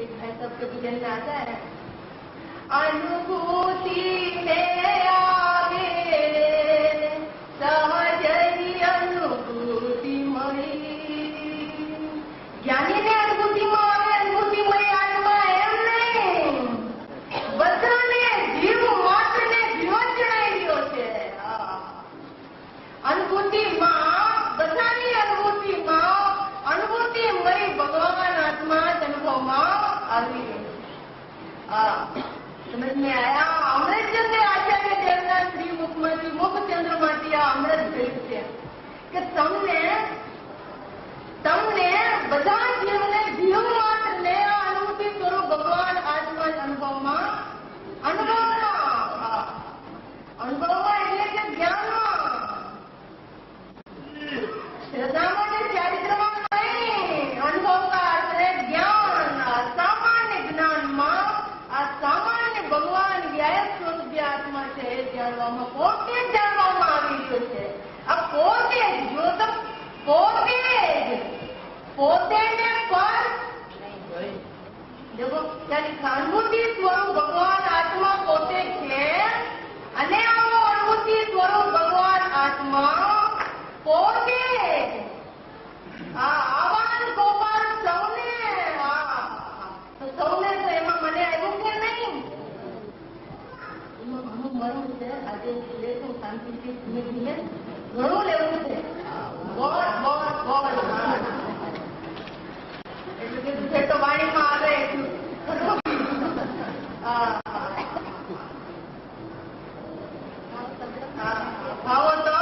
एक भाई साहब के भजन में आता है, अनुभूति में आवे सहज अनुभूति मई। ज्ञानी ने अनुभूति में आवे अनुभूति मई आत्मा एम नहीं, बधाने जीव मात्र ने जीव जણાવ્યો છે। अनुभूति में बधानी अनुभूति में अनुभूति मई भगवान आत्मा अनुभव में આવી ગયો। समझ में आया? अमृतचंद्र आचार्य देवना श्री मुखमंत्री मुखचंद्र माटी आ अमृत भेट છે કે તમને બધા જીવને જીવ માત્ર ને અનુભૂતિ સ્વરૂપ ભગવાન આત્મા અનુભવમાં એટલે કે જ્ઞાનમાં શ્રદ્ધામાં ને ચારિત્રમાં નહીં, અનુભવના આશરે જ્ઞાન સામાન્ય જ્ઞાનમાં આ સામાન્ય ભગવાન વ્યાયક સ્વરૂપ જે આત્મા છે એ જાણવામાં પોતે જ જાણવામાં આવી રહ્યો છે। આ પોતે જ જો તો પોતે ને પર देखो यानी अनुभूति स्वरूप भगवान आत्मा पोते છે અને આવો અનુભૂતિ સ્વરૂપ ભગવાન આત્મા પોતે આવાન ગોપાલ સૌને સૌને તો એમાં મને આવ્યું કે નહીં, એમાં ઘણું મરું છે। આજે લેશું શાંતિથી ધીમે ધીમે ઘણું લેવું છે। એટલું કીધું છે તો વાણીમાં આવે એટલું ભાવો તો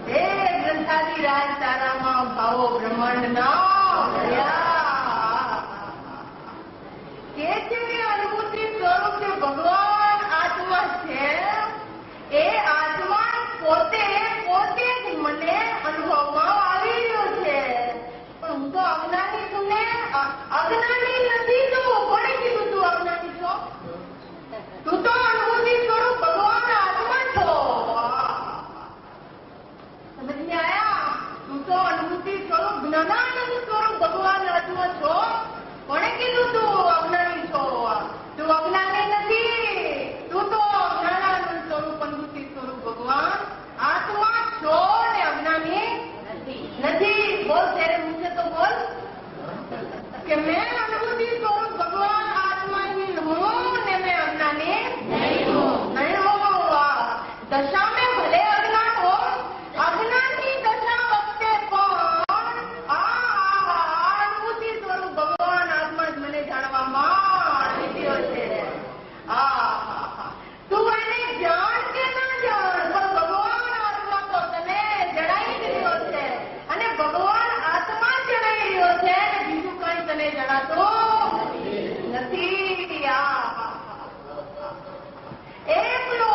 હે ગ્રંથાદી રાજ તારામાં ભાવો બ્રહ્માંડના ભર્યા। કે છે કે અનુભૂતિ સ્વરૂપ જે ભગવાન આત્મા છે એ આત્મા પોતે જ મને અનુભવમાં આવી રહ્યો છે। પણ હું તો અજ્ઞાની છું ને, અજ્ઞાની નથી તું, કોણે કીધું તું અજ્ઞાની છો? તું તો અનુભૂતિ સ્વરૂપ ભગવાન આત્મા છો। समझ में आया? તું તો અનુભૂતિ સ્વરૂપ જ્ઞાનાનંદ સ્વરૂપ ભગવાન આત્મા છો। કોણે કીધું તું અજ્ઞાની છો? તું અજ્ઞાની નથી, તું તો જ્ઞાનાનંદ સ્વરૂપ અનુભૂતિ સ્વરૂપ ભગવાન આત્મા છો ને અજ્ઞાની નથી। બોલ ત્યારે પૂછે તો બોલ કે મેં અનુભૂતિ સ્વરૂપ ભગવાન આત્મા ही हूँ ने मैं अज्ञानी नहीं हूँ। दशा में भले अज्ञान हो, अज्ञान की दशा वक्ते પણ અનુભૂતિ સ્વરૂપ ભગવાન આત્મા જ મને જાણવામાં આવી ગયો છે। તું એને જાણ કે ના જાણ, પણ ભગવાન આત્મા તો તને જણાઈ રહ્યો છે અને ભગવાન આત્મા જણાઈ રહ્યો છે અને બીજું કઈ તને જણાતું નથી। એકલો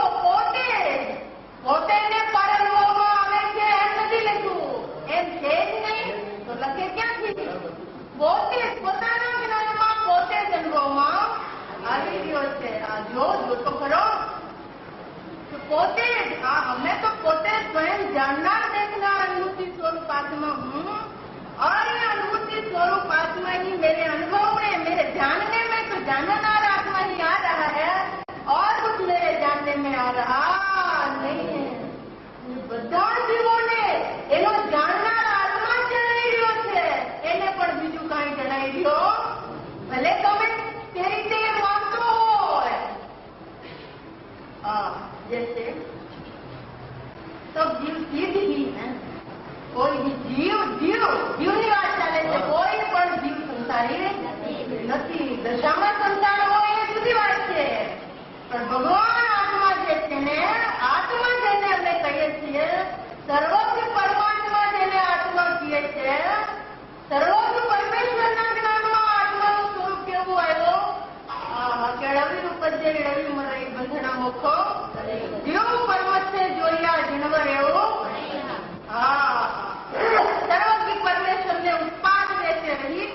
પોતે ને પરણવામાં આવે છે એમ નથી લખ્યું, એમ છે જ નહીં તો લખે ક્યાંથી? પોતે પોતાના જ્ઞાનમાં પોતે જ અનુભવમાં આવી રહ્યો છે। જો તો ખરો પોતે જ हमें तो पोते स्वयं जाननार देखनार अनुभूति स्वरूप आत्मा हूँ और ये अनुभूति स्वरूप आत्मा ही मेरे अनुभव में, मेरे जानने में तो जाननार आत्मा ही आ रहा है और कुछ मेरे जानने में आ रहा नहीं है। બધા જીવોને એનો જાણનાર આત્મા જણાઈ રહ્યો છે, એને પણ બીજું કાંઈ જણાઈ રહ્યો ભલે તમે તે રીતે માનતો હોય। जैसे सब जीव सिद्ध ही है, कोई भी जीवની વાત ચાલે છે, કોઈ પણ જીવ સંસારી નથી। દશામાં સંસાર હોય એ જુદી વાત છે, પણ ભગવાન આત્મા જે છે ને, આત્મા જેને અમે કહીએ છીએ, સર્વોચ્ચ પરમાત્મા જેને આત્મા કહીએ છે, સર્વોચ્ચ પરમેશ્વરના જ્ઞાનમાં આત્માનું સ્વરૂપ કેવું આવ્યું? કેળવી ઉપજે રવિ મરઈ બંધના મુખો જેવું પર્વત છે જોયા જીણવર એવું। सर्वज्ञ परमेश्वर ने उत्पादन से रही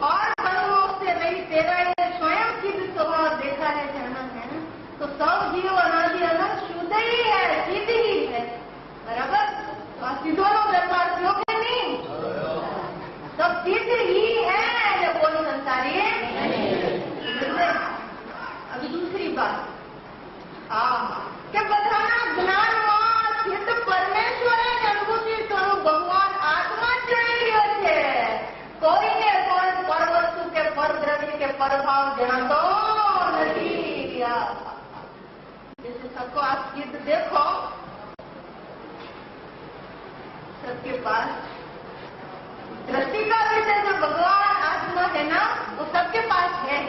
और कर्मों से रही, तेरा ये स्वयं सिद्ध स्वभाव देखा है, जाना है, तो सब जीव अनादि अनंत शुद्ध ही है, सिद्ध ही है। बराबर? भाव जनातो नहीं। जैसे सबको आप गीत देखो, सबके पास दृष्टि का विषय जो भगवान आत्मा है ना, वो सबके पास है।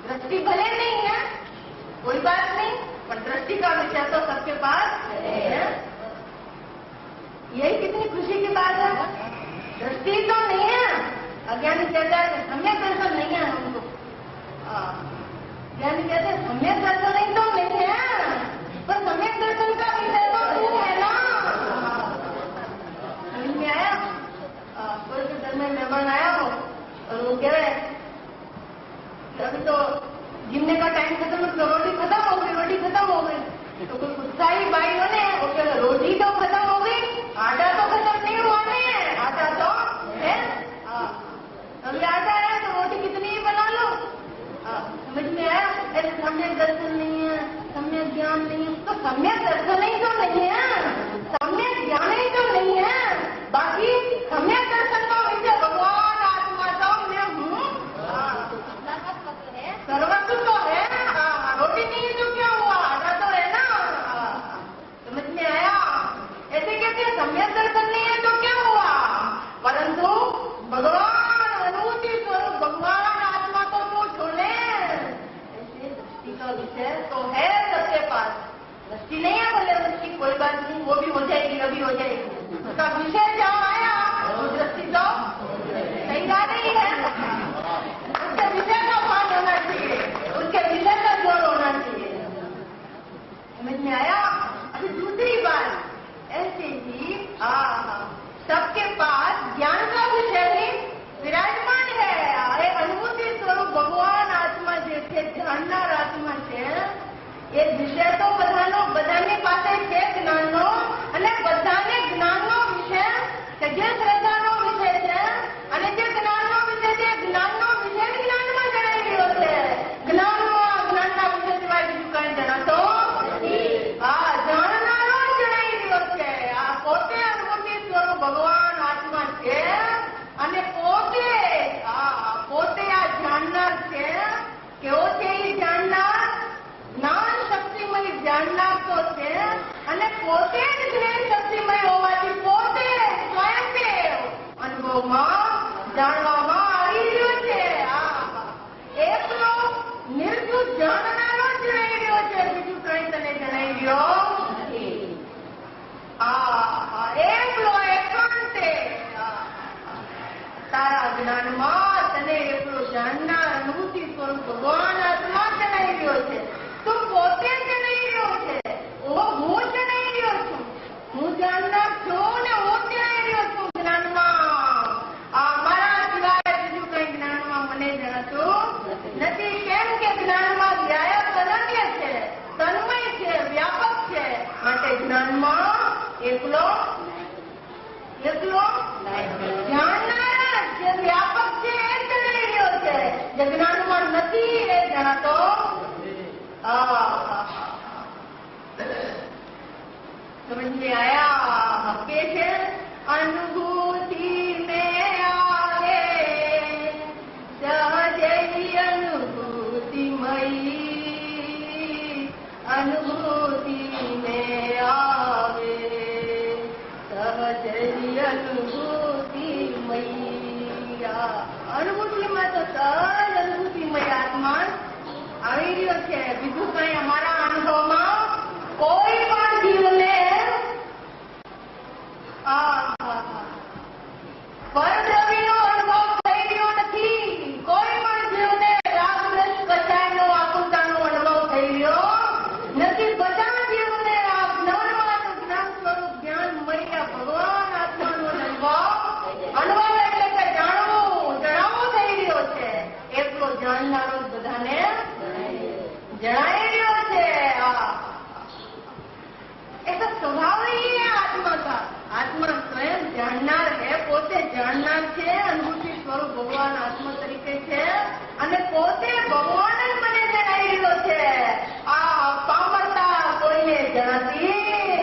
दृष्टि भले नहीं है, कोई बात नहीं, पर दृष्टि का विषय तो सबके पास है। यही कितनी खुशी की बात है। दृष्टि तो नहीं है, अज्ञानी कहता है सम्यक दर्शन नहीं है हमको। ज्ञानी कहते हैं सम्यक दर्शन नहीं तो नहीं है, पर सम्यक दर्शन का विषय तो तू है ना। समझ में आया? कोई भी घर में मेहमान आया हो और वो कह रहे अभी तो गिनने का टाइम खत्म, तो रोटी खत्म हो गई, रोटी खत्म हो गई। तो कोई उत्साही भाई ने वो कह रहे रोटी तो खत्म हो गई, आटा तो खत्म नहीं हुआ है। आटा तो है, अभी आटा है तो रोटी कितनी ही बना लो। समझ में आया? ऐसे सम्यक दर्शन नहीं है, सम्यक ज्ञान नहीं है, तो सम्यक दर्शन ही तो नहीं है, सम्यक ज्ञान ही तो नहीं है। बाकी सम्यक दर्शन का विषय भगवान आत्मा तो मैं हूँ, सर्वस्व तो है। रोटी नहीं है तो क्या हुआ, आटा तो है ना। समझ में आया? ऐसे कहते हैं सम्यक दर्शन नहीं है तो क्या हुआ, परंतु भगवान अनुभूति स्वरूप भगवान आत्मा को वो छोड़े। ऐसे दृष्टि का विषय तो है सबके पास। दृष्टि नहीं है बोले दृष्टि कोई बात नहीं, वो भी हो जाएगी, अभी हो जाएगी। उसका विषय जहाँ आया वो दृष्टि तो सही जा रही है। उसके विषय का भान होना चाहिए, उसके विषय का जोर होना चाहिए। समझ में आया? अभी दूसरी बात, ऐसे ही सबके पास ज्ञान का विषय ही विराजमान है। अरे अनुभूति स्वरूप भगवान आत्मा जे છે, જાણનાર આત્મા છે, એ વિષય તો બધાની પાસે છે જ્ઞાનનો, અને બધાને જ્ઞાનનો વિષય કે જે શ્રદ્ધાનો વિષય છે, અને જે જ્ઞાનનો વિષય છે, જ્ઞાનનો વિષય જ્ઞાનમાં જણાઈ રહ્યો છે. જ્ઞાનના વિષય સિવાય બીજું કઈ જણાતો નથી. જાણનારો જ જણાઈ રહ્યો છે. આ પોતે અનુભૂતિ સ્વરૂપ ભગવાન આત્મા છે, અને પોતે આ જાણનાર છે. કેવો છે એ જાણનાર? જ્ઞાન શક્તિમય જાણનાર તો છે, અને પોતે જ જ્ઞાન શક્તિમય હોવાથી પોતે સ્વયંદેવ અનુભવમાં જાણવામાં આવી રહ્યો છે. એકલો નિર્દોષ જાણનારો જ રહી રહ્યો છે, બીજું કઈ તને જણાઈ રહ્યો નથી. એકલો એકાંતે તારા જ્ઞાનમાં તને એકલો જાણનાર અનુભૂતિ સ્વરૂપ ભગવાન આત્મા જણાઈ રહ્યો છે. તું પોતે જણાઈ રહ્યો છે, હું જણાઈ રહ્યો છું, હું જાણનાર છું ને હું જણાઈ રહ્યો છું જ્ઞાનમાં. મારા સિવાય બીજું કઈ જ્ઞાનમાં મને જણાતું નથી. કેમ કે જ્ઞાનમાં વ્યાપક અનન્ય છે, તન્મય છે, વ્યાપક છે, માટે જ્ઞાનમાં એકલો જાણનાર જે વ્યાપક છે એ જણાઈ રહ્યો છે, જે જ્ઞાનમાં નથી એ જણાતો. समझ में आया? के છે अनुभूति में आवे सहज अनुभूतिमयी, अनुभूति में आवे सहज अनुभूतिमयी. અનુભૂતિમાં તો સહજ અનુભૂતિમય આત્મા આવી રહ્યો છે. બીજું કઈ અમારા અનુભવમાં કોઈ પણ જીવને પરદ્રવ્યનો અનુભવ થઈ રહ્યો નથી. કોઈ પણ જીવને રાગરસ કચાયનો આકુલતાનો અનુભવ થઈ રહ્યો નથી. બધા જીવને આ જ્ઞાનવાન જ્ઞાન સ્વરૂપ જ્ઞાનમય ભગવાન આત્માનો અનુભવ એટલે કે જાણવું જણાવવો થઈ રહ્યો છે. એકલો જાણનારો બધાને जनाई રહ્યો છે. ऐसा स्वभाव ही है आत्मा का. आत्मा स्वयं जाननार है, पोते जाननार છે, અનુભૂતિ સ્વરૂપ ભગવાન આત્મા તરીકે છે, અને પોતે ભગવાન જ મને જણાઈ રહ્યો છે. આ પામરતા કોઈને જણાતી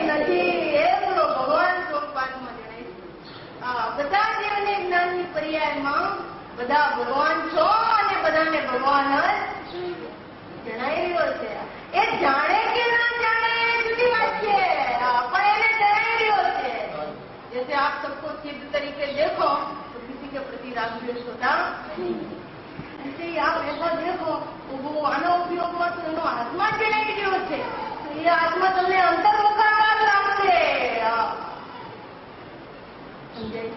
નથી. એકલો ભગવાન સ્વરૂપ આત્મા જણાય છે. બધા જીવની જ્ઞાનની પર્યાયમાં બધા ભગવાન છો અને બધા બધાને ભગવાન જ જણાઈ રહ્યો છે. એ જાણે કે ના જાણે એ જુદી વાત છે, પણ એને જણાઈ રહ્યો છે. जैसे आप सबको सिद्ध तरीके देखो तो किसी के प्रति राग द्वेष होता नहीं, ऐसे ही आप ऐसा देखो तो वो आना उपयोग में तो एनो आत्मा जણાઈ રહ્યો છે, तो ये आत्मा તમને अंतर्मुखाकार लागશે. समझाई?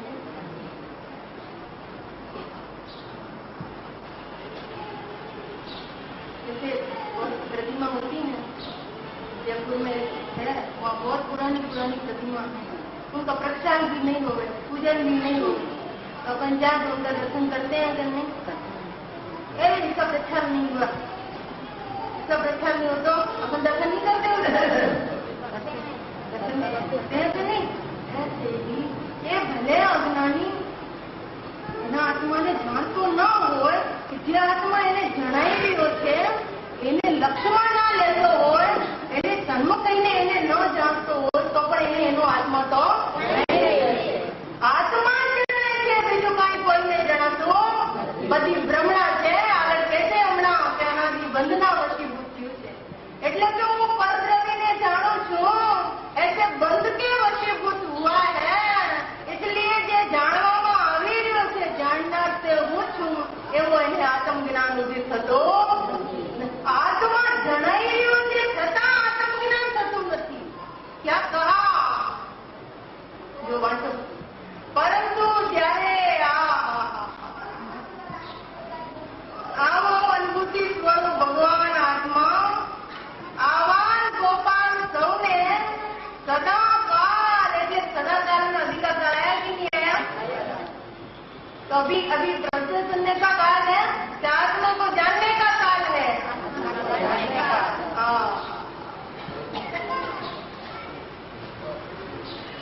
जैसे प्रतिमा होती है जयपुर में है, वहाँ बहुत पुरानी प्रतिमा है, उनका प्रक्षाल भी नहीं हो, पूजन भी नहीं हो, तो अपन जाकर उनका दर्शन करते हैं कि नहीं करते? इसका प्रक्षाल नहीं हुआ, इसका प्रक्षाल नहीं हो तो अपन दर्शन नहीं करते, दर्शन करते हैं कि नहीं? ऐसे ही ये भले अज्ञानी એના આત્માને જાણતો ન હોય, જે આત્મા એને જણાઈ રહ્યો છે એને લક્ષ્યમાં ના લેતો હોય, એને સન્મુખ કહીને એને ન જાણતો હોય તો પણ એને એનો આત્મા તો આત્મા જણાય છે, બીજું કાંઈ કોઈને જણાતું બધી ભ્રમણા છે. આગળ કહે છે હમણાં કે આનાથી બંધના વશીભૂત થયું છે, એટલે કે હું પરદ્રવીને જાણું છું, એટલે બંધ કે વશીભૂત હુआ है, इसलिए જે જાણવામાં આવી રહ્યો છે જાણનાર તે હું છું એવો એને આત્મજ્ઞાન ઉદિત થતો. આત્મા જણાઈ રહ્યો છે છતાં આત્મજ્ઞાન થતું નથી. ક્યાં કહા જો વાંચો, પરંતુ જ્યારે આવો અનુભૂતિ સ્વરૂપ ભગવાન આત્મા આવાન ગોપાલ સૌને સદાકાલ, એટલે સદાકાલનો અધિકાર કરાયા कि नहीं आया? तो अभी प्रश्न सुनने का काल है, आत्मा को जानने का काल है.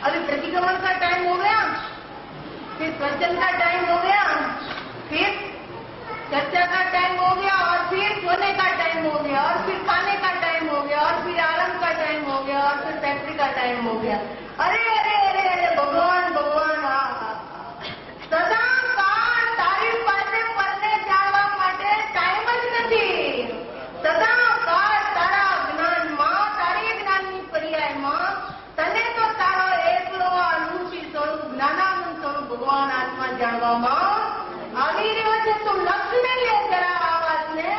अभी प्रतिक्रमण का टाइम हो गया, फिर प्रवचन का टाइम हो गया, फिर चर्चा का टाइम हो गया, और फिर सोने का टाइम हो गया, और फिर खाने का टाइम हो गया, और फिर आराम का टाइम हो गया, और फिर फैक्ट्री का टाइम हो गया. अरे अरे अरे अरे भगवान भगवान, सदा काल તારી પાસે પરને જાણવા માટે ટાઈમ જ નથી. સદા કાળ તારા જ્ઞાનમાં, તારી જ્ઞાનની પર્યાયમાં તને તો તારો એકલો અનુભૂતિ સ્વરૂપ જ્ઞાનાનંદ સ્વરૂપ ભગવાન આત્મા જાણવામાં આવી રહ્યો છે. તું લક્ષ્યને લે જરા આ વાતને,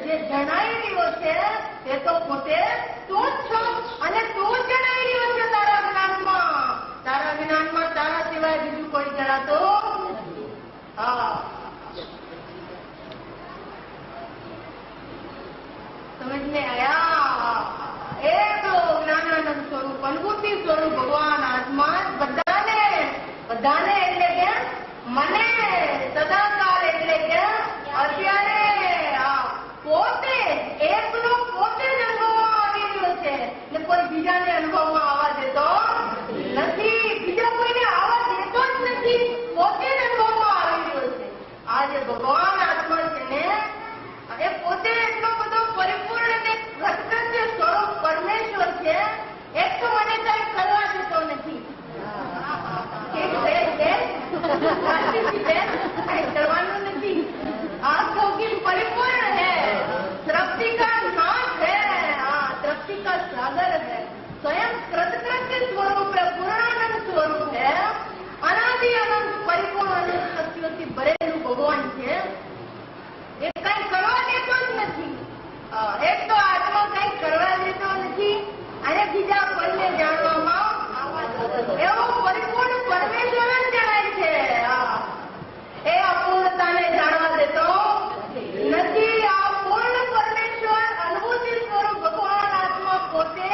જે જણાઈ રહ્યો છે તે તો પોતે તું જ છો, અને તું જણાઈ રહ્યો છે તારા જ્ઞાનમાં. તારા જ્ઞાનમાં તારા સિવાય બીજું કોઈ જણાતો. समझ में आया? एक ज्ञानानंद स्वरूप अनुभूति स्वरूप भगवान आत्मा बधाने એટલે કે મને સદાકાળ એટલે કે અત્યારે પોતે એકલો પોતે જ અનુભવમાં આવી રહ્યો છે, ને કોઈ બીજાને અનુભવમાં આવવા દેતો નથી, બીજા કોઈને આવવા દેતો જ નથી, પોતે જ અનુભવમાં આવી રહ્યો છે. આ જે ભગવાન આત્મા છે ને એ પોતે એટલો બધો પરિપૂર્ણ ને પ્રત્યક્ષ સ્વરૂપ પરમેશ્વર છે, એક તો મને કઈ કરવા દેતો નથી. करवाना नहीं, आंखों की परिपूर्ण है, तृप्ति का नाश है, तृप्ति का सागर है, स्वयं कृतकृत्य स्वरूप है, पूर्णानंद स्वरूप है, अनादि अनंत परिपूर्ण अनंत शक्तियों से भरेलू भगवान है. એ કઈ કરવા દેતો જ નથી. એક તો આત્મા કઈ કરવા દેતો નથી, અને બીજા કોઈને જાણવામાં એવો પરિપૂર્ણ પરમેશ્વર જ જણાય છે. એ અપૂર્ણતાને જાણવા દેતો નથી. આ પૂર્ણ પરમેશ્વર અનુભૂતિ સ્વરૂપ ભગવાન આત્મા પોતે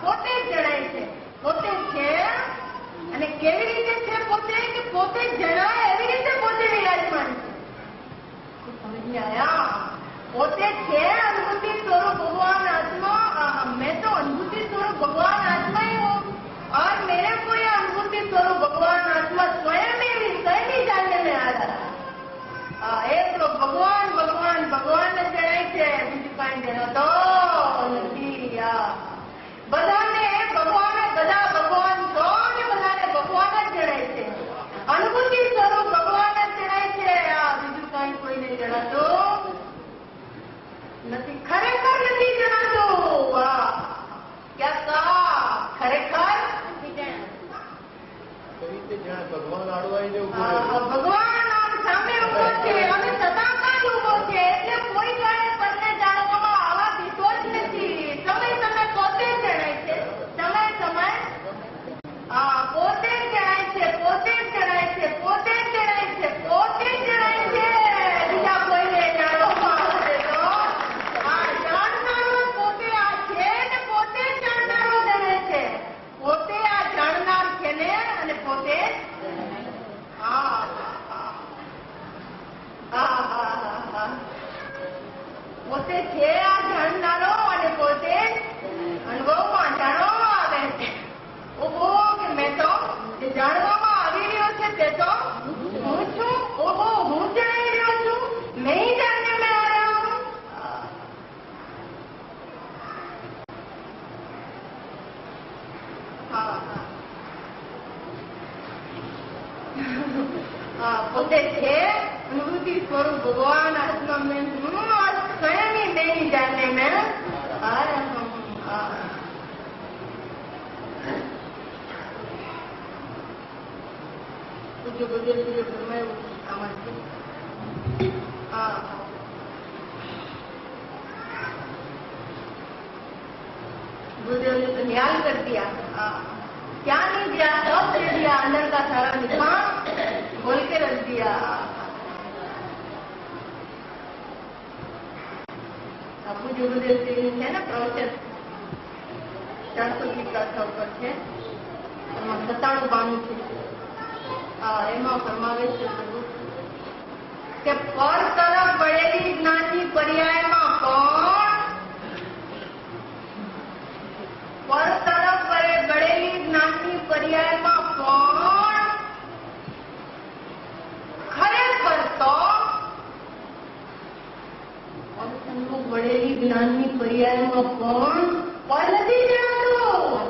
પોતે જ જણાય છે, પોતે છે. અને કેવી રીતે છે પોતે? કે પોતે જણાય એવી રીતે પોતે વિરાજમાન છે. समझ में आया? પોતે છે અનુભૂતિ સ્વરૂપ ભગવાન આત્मा. मैं तो अनुभूति स्वरूप भगवान आत्मा ही हूँ, और मेरे को यह अनुभूति स्वरूप भगवान आत्मा स्वयं ही जानने में आ रहा. एक तो भगवान भगवान भगवान જ જણાય છે, બીજું કાંઈ જણાતો નથી. બધાને ભગવાન, બધા ભગવાન છો ને બધાને ભગવાન જ જણાય છે. અનુભૂતિ સ્વરૂપ ભગવાન જ જણાય છે, બીજું કાંઈ કોઈને જણાતો નથી, ખરેખર નથી જણાતું. વાહ, ક્યાં સા ખરેખર નથી જણાતું. ભગવાન આડવાઈ ને ઉભો ભગવાન આમ સામે ઉભો છે અને સદાકાળ ઉભો છે, એટલે કોઈ જાણે તમને જાણવામાં આવા દીધો જ નથી. સમય સમય પોતે જ જણાય છે, સમય સમય પોતે જ જણાય છે, પોતે જ જણાય છે, પોતે જ જણાય છે, પોતે જ જણાય છે. બીજા કોઈને જાણવામાં આવે તો આ જાણનારો પોતે આ છે ને પોતે જ જાણનારો જણાય છે. પોતે આ જાણનાર છે ને અને પોતે પોતે છે આ જાણનારો અને પોતે અનુભવમાં જાણવામાં આવે છે. ઓહો, કે મેં તો જે જાણવામાં આવી રહ્યો છે તે તો હું છું. ઓહો, હું જણાઈ રહ્યો છું. નહીં જાણને મેં આ રહ્યા હું. પોતે છે અનુભૂતિ સ્વરૂપ ભગવાન આત્મા મેં સ્વયં નહીં જાણે મેં પૂજ્ય ગુરુદેવજીએ ફરમાયું આમાંથી गुरुदेव ने तो न्याय कर दिया। क्या नहीं दिया, सब दे दिया, अंदर का सारा निशान खोल के रख दिया। आपको जो गुरुदेव जी है ना प्रवचन 450 पर है, 97 बानु છે। એમાં ફરમાવે છે કે પર તરફ વળેલી જ્ઞાનની પર્યાયમાં કોણ, પર તરફ વળેલી જ્ઞાનની પર્યાયમાં કોણ ખરેખર તો પરસન્મુખ વળેલી જ્ઞાનની પર્યાયમાં કોણ પર નથી જણાતું.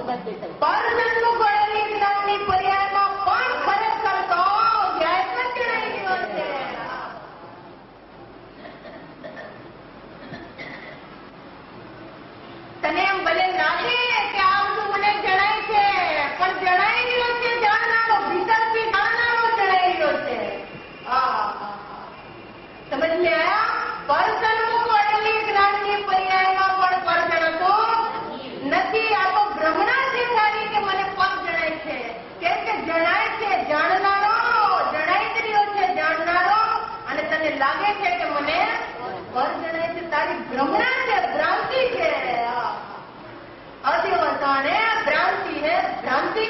પરસન્મુખ વળેલી જ્ઞાનની પર્યાયમાં પણ ખરેખર તો ધ્યાન જ જણાઈ ગયો છે. તને એમ ભલે લાગે કે આ બધું મને જણાય છે, પણ જણાઈ રહ્યો છે જાણનારો, ભીતરથી જાણનારો જણાઈ રહ્યો છે. સમજ મે આયા? પર સન્મુખ વળેલી જ્ઞાનની પર્યાયમાં પણ પર જણાતો નથી. આ તો ભ્રમણા છે સારી કે મને પર જણાય છે, કેમ કે જણાય છે જાણનારો, જણાઈ જ રહ્યો છે જાણનારો, અને તને લાગે છે કે મને પર જણાય છે. તારી ભ્રમણા છે, ભ્રાંતિ છે. અધિવર્તને ભ્રાંતિ હે. ભ્રાંતિ,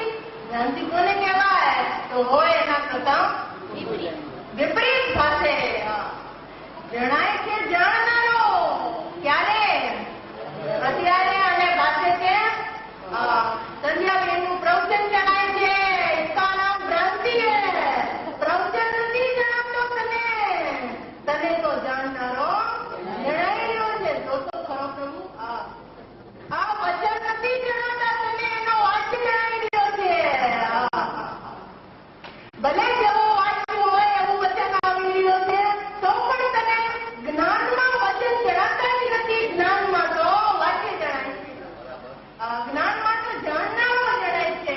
ભ્રાંતિ કોને કહેવાય? તો હોય એના પ્રથમ વિપરીત ભાષે. જણાય છે જાણનારો ક્યારે? અત્યારે અને ભાષે કે સંધ્યાબેનનું પ્રવચન જણાય છે, इसका नाम भ्रांति है. પ્રવચન નથી જણાવતો તને, તને તો જાણનારો જણાઈ રહ્યો છે. તો ખરો પ્રભુ આ વચન નથી જણાતા તને, એનો વાક્ય જણાઈ રહ્યો છે. ભલે જેવો વાક્ય હોય એવું વચન આવી રહ્યો છે, તો પણ તને જ્ઞાનમાં વચન જણાતા જ નથી. જ્ઞાનમાં તો વાક્ય જણાય છે, જ્ઞાનમાં તો જાણનારો જણાય છે.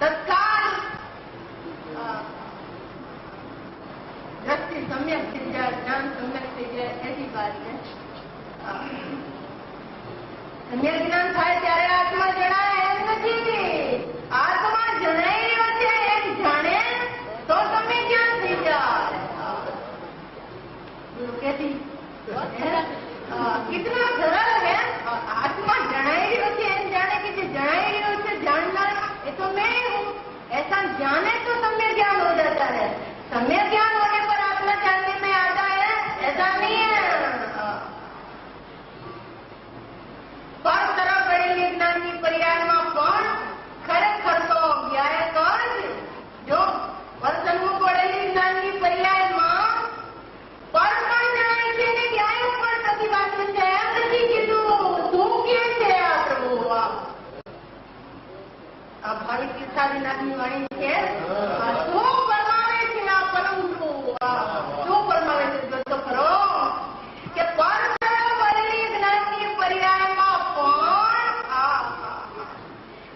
तत्काल दृष्टि सम्यक થઈ જાય, જ્ઞાન सम्यक થઈ જાય, ऐसी बात है. सम्यक જ્ઞાન થાય ત્યારે આત્મા જણાય એમ નથી. આત્મા જણાઈ રહ્યો છે એમ જાણે તો તમે જ્ઞાન થઈ જાય. कैसी कितना सरल है. आत्मा जणाई રહ્યો છે એમ જાણે કે જે જણાઈ રહ્યો છે જાણનાર એ તો मैं हूँ, ऐसा जाने तो सम्य ज्ञान हो जाता है. सम्य ज्ञान होने पर आत्मा जानने में आता है, ऐसा नहीं है. પર તરફ વળેલી જ્ઞાનની પર્યાયમાં પણ ખરેખર તો વ્યાયક જ. જો પર સન્મુખ વળેલી જ્ઞાનની પર્યાયમાં પર પણ જણાય છે ને વ્યાયક પણ પ્રતિપાદન છે. એમ નથી કીધું. શું કે છે આ પ્રભુ? આ આવી તીર્થાદિનાથની વાણી છે. શું ફરમાવે છે આ પરંતુ શું ફરમાવે છે તો ખરો કે પર વરેલી જ્ઞાનની પર્યાયમાં પણ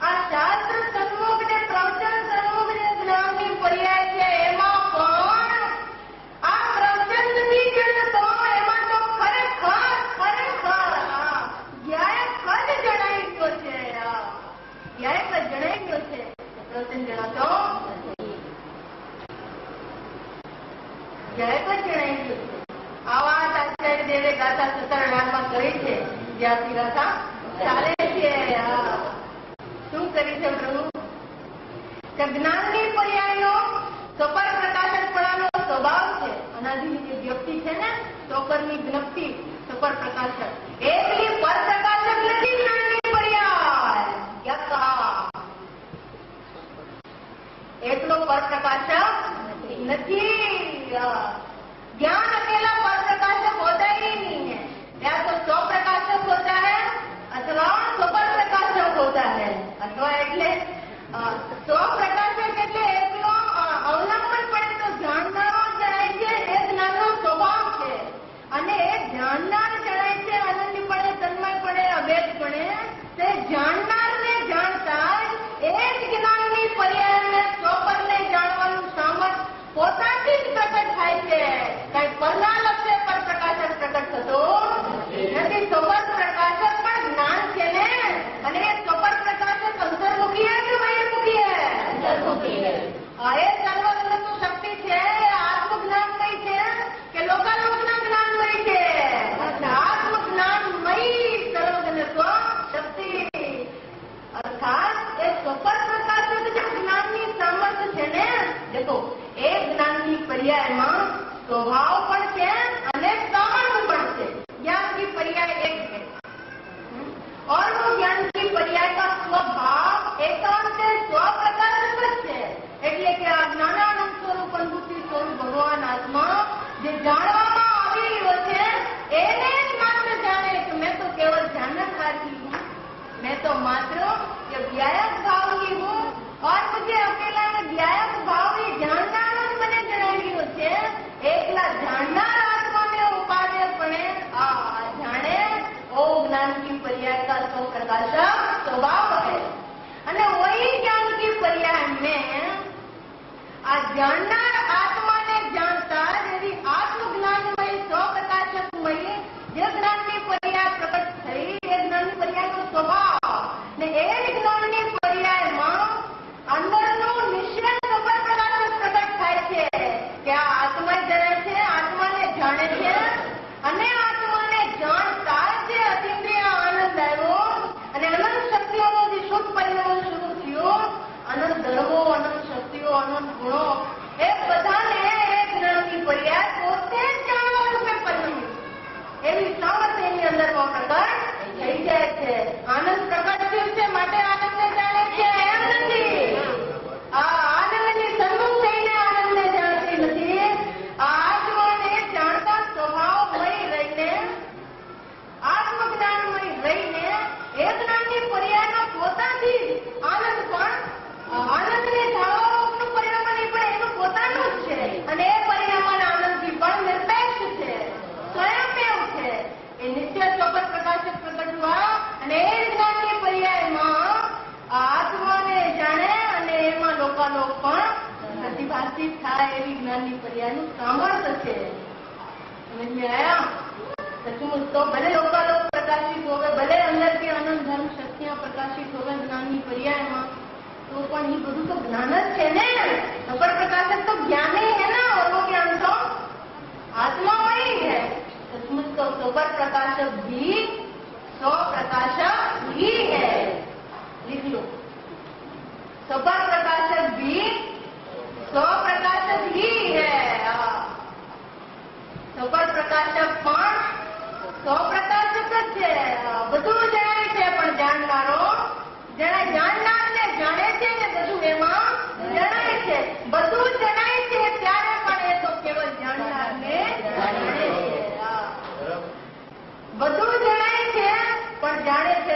આ શાસ્ત્ર સન્મુખ ને પ્રવચન સન્મુખ ને જ્ઞાનની પર્યાય છે એમાં પણ આ પ્રવચન નથી જણાતો. એમાં તો ખરેખર જ્ઞાયક જ જણાઈ ગયો છે. જ્ઞાયક જ જણાઈ ગયો છે. પ્રવચન જણાતો જ્ઞાયક જ જણાઈ ગયો છે. આ વાત આચાર્ય દેવે ગાથા 17 કરી છે. જ્યાંથી ગાથા ચાલે છે. શું કરી છે પ્રભુ કે જ્ઞાનની પર્યાયનો સફળ પ્રકાશકપણાનો સ્વભાવ છે. અનાદિની જે વ્યક્તિ છે ને ચોકરની જ્ઞપ્તિ સફળ પ્રકાશક એટલી પર પ્રકાશક નથી. જ્ઞાનની પર્યાય એટલો પર પ્રકાશક નથી. ज्ञान अकेला पर प्रकाशक होता ही नहीं है. या तो स्व प्रकाशक होता है अथवा सुपर प्रकाशक होता है. अथवा એટલે સ્વ પ્રકાશક એટલે એકલો અવલંબન પડે તો જાણનારો જણાય છે. એ જ્ઞાનનો સ્વભાવ છે અને એ જાણનાર જણાય છે. આનંદીપણે તન્મયપણે અભેદપણે તે જાણનારને જાણતા જ એ જ જ્ઞાનની પર્યાયને સ્વપરને જાણવાનું સામર્થ્ય પોતાથી જ પ્રકટ થાય છે. કઈ પરના લક્ષ્ય પર પ્રકાશક પ્રકટ થતો નથી. સ્વપર પ્રકાશક પણ જ્ઞાન છે ને. અને એ સ્વપર પ્રકાશક અંતર્મુખી હે કે બહિર્મુખી હે? અંતર્મુખી હે. એ સર્વજ્ઞ શક્તિ છે. આત્મજ્ઞાન કઈ છે કે લોકાલોકના જ્ઞાનમય છે. આત્મજ્ઞાનમય સર્વજ્ઞત્વ શક્તિ અર્થાત એ સ્વપર પ્રકાશક જે જ્ઞાનની સામર્થ્ય છે ને દેખો એ જ્ઞાનની પર્યાયમાં સ્વભાવ પણ છે અને સામર્થ્ય પણ છે. ज्ञान की पर्याय एक है और वो ज्ञान की पर्याय का स्वभाव एकांत स्व प्रकाशक છે. એટલે કે આ જ્ઞાનાનંદ સ્વરૂપ અનુભૂતિ સ્વરૂપ ભગવાન આત્મા જે જાણવામાં આવી રહ્યો છે એને જ માત્ર જાણે કે મેં તો કેવળ જાણનહારી હું. मैं तो मात्र ये व्यायक भाव की हूँ और मुझे अकेला में व्यायक भाव ही जानना મને જણાવ્યું છે. એકલા જાણનાર આત્મા में उपादेयपणे जाने ओ ज्ञान की पर्याय का स्व प्रकाशक स्वभाव है. અને वही ज्ञान की पर्याय में आ जाननार आत्मा ने जानता यदि आत्मज्ञानमय स्व प्रकाशकमय જે જ્ઞાનની પર્યાય પ્રકટ થઈ એ જ્ઞાનની પર્યાયનો સ્વભાવ ને એ જ્ઞાનની પર્યાયમાં અંદરનું નિશ્ચય સફળ પ્રકાશક પ્રકટ થાય છે કે આ આત્મા જણાય છે. આત્માને જાણે છે અને આત્માને જાણતા જે અતિન્દ્રિય આનંદ આવ્યો અને અનંત શક્તિઓનો જે શુદ્ધ પરિણામ શરૂ થયો. અનંત ધર્મો અનંત શક્તિઓ અનંત ગુણો એ બધાને એ જ્ઞાનની પર્યાય પોતે જ જાણવા રૂપે પરિણમ્યું. એવી સામર્થ્ય એની અંદરમાં પ્રકટ થઈ જાય છે. આનંદ પ્રકટ થયું છે માટે આનંદને જાણે છે એમ નથી. આ આનંદની સન્મુખ થઈને આનંદને જાણતી નથી. આ આત્માને જાણતા સ્વભાવમય રહીને આત્મજ્ઞાનમય રહીને એ જ્ઞાનની પર્યાયમાં પોતાથી આનંદ પણ આનંદને ધારવાનું પરિણામ નહીં પણ એનું પોતાનું જ છે. અને એ પરિણામના આનંદથી પણ નિરપેક્ષ છે. સ્વયંમેવ છે. એ નિત્ય ચોક્કસ પ્રકાશક પ્રકટ હુआ અને એ જ્ઞાનની પર્યાયમાં આત્માને જાણે અને એમાં લોકાલોક પણ પ્રતિભાષિત થાય એવી જ્ઞાનની પર્યાયનું સામર્થ્ય છે. સમજ આયા? सचमुच तो भले लोकालोक प्रकाशित होवे भले अंदर के अनंत धर्म शक्तियां प्रकाशित होवे ज्ञाननी पर्यायમાં तो पण ये બધું तो ज्ञान જ છે ને. સફળ પ્રકાશક तो ज्ञान ही है ना और वो ज्ञान तो आत्मा वही है. सचमुच तो सफल प्रकाशक भी स्व प्रकाशक ही है. लिख लो सफल प्रकाशक भी स्व प्रकाशक ही है. सफल प्रकाशक પણ સ્વ પ્રકાશક જ છે. બધું જણાય છે પણ જાણનારો જાણનારને જાણે છે ને બધું એમાં જણાય છે. બધું જણાય છે ત્યારે પણ એ તો કેવળ જાણનારને જાણે છે. બધું જણાય છે પણ જાણે છે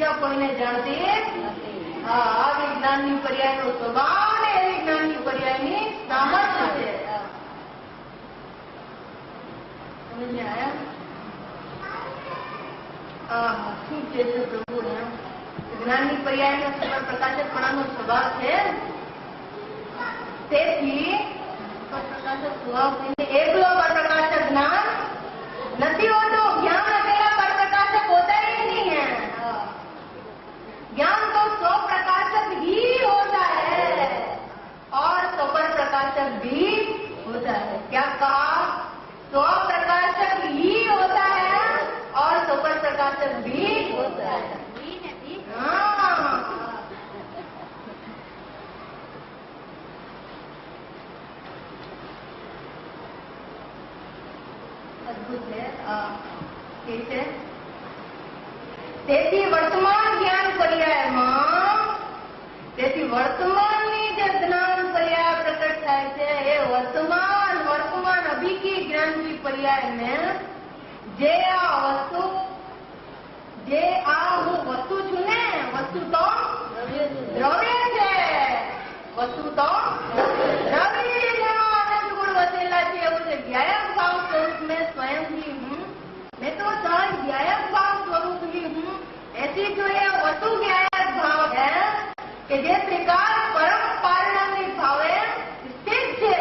બીજા કોઈને જાણતી હા આવી જ્ઞાનની પર્યાયનો સ્વભાવ ને એવી જ્ઞાનની પર્યાયની સામર્થ્ય છે. સમજ આયા? શું છે પ્રભુ એમ જ્ઞાનની પર્યાયનો પ્રકાશકપણાનો સ્વભાવ છે. તેથી પ્રકાશક સ્વભાવ એકલો પ્રકાશક જ્ઞાન नहीं होता. ज्ञान अकेला पर प्रकाशक होता ही नहीं है. ज्ञान तो स्व प्रकाशक ही होता है और स्वपर प्रकाशक भी होता है. क्या कहा? स्व प्रकाशक ही होता है और स्वपर प्रकाशक भी होता है. हाँ અદભુત છે. તેથી વર્તમાન જ્ઞાન પર્યાયમાં તેથી વર્તમાનની જે જ્ઞાન પર્યાય પ્રકટ થાય છે એ વર્તમાન અભિકી જ્ઞાનની પર્યાયને જે આ હું વસ્તુ છું ને વસ્તુ તો દ્રવ્ય છે. વસ્તુ તો દ્રવ્ય જેમાં અનંત ગુણ વસેલા છે એવું છે. જ્ઞાયક ભાવ स्वरूप में स्वयं ही हूँ. मैं तो सहज ज्ञायक भाव स्वरूप ही हूँ. ऐसी जो ये वस्तु ज्ञायक भाव है कि જે પ્રકાર પરમ પારણામિક ભાવે સ્થિત છે.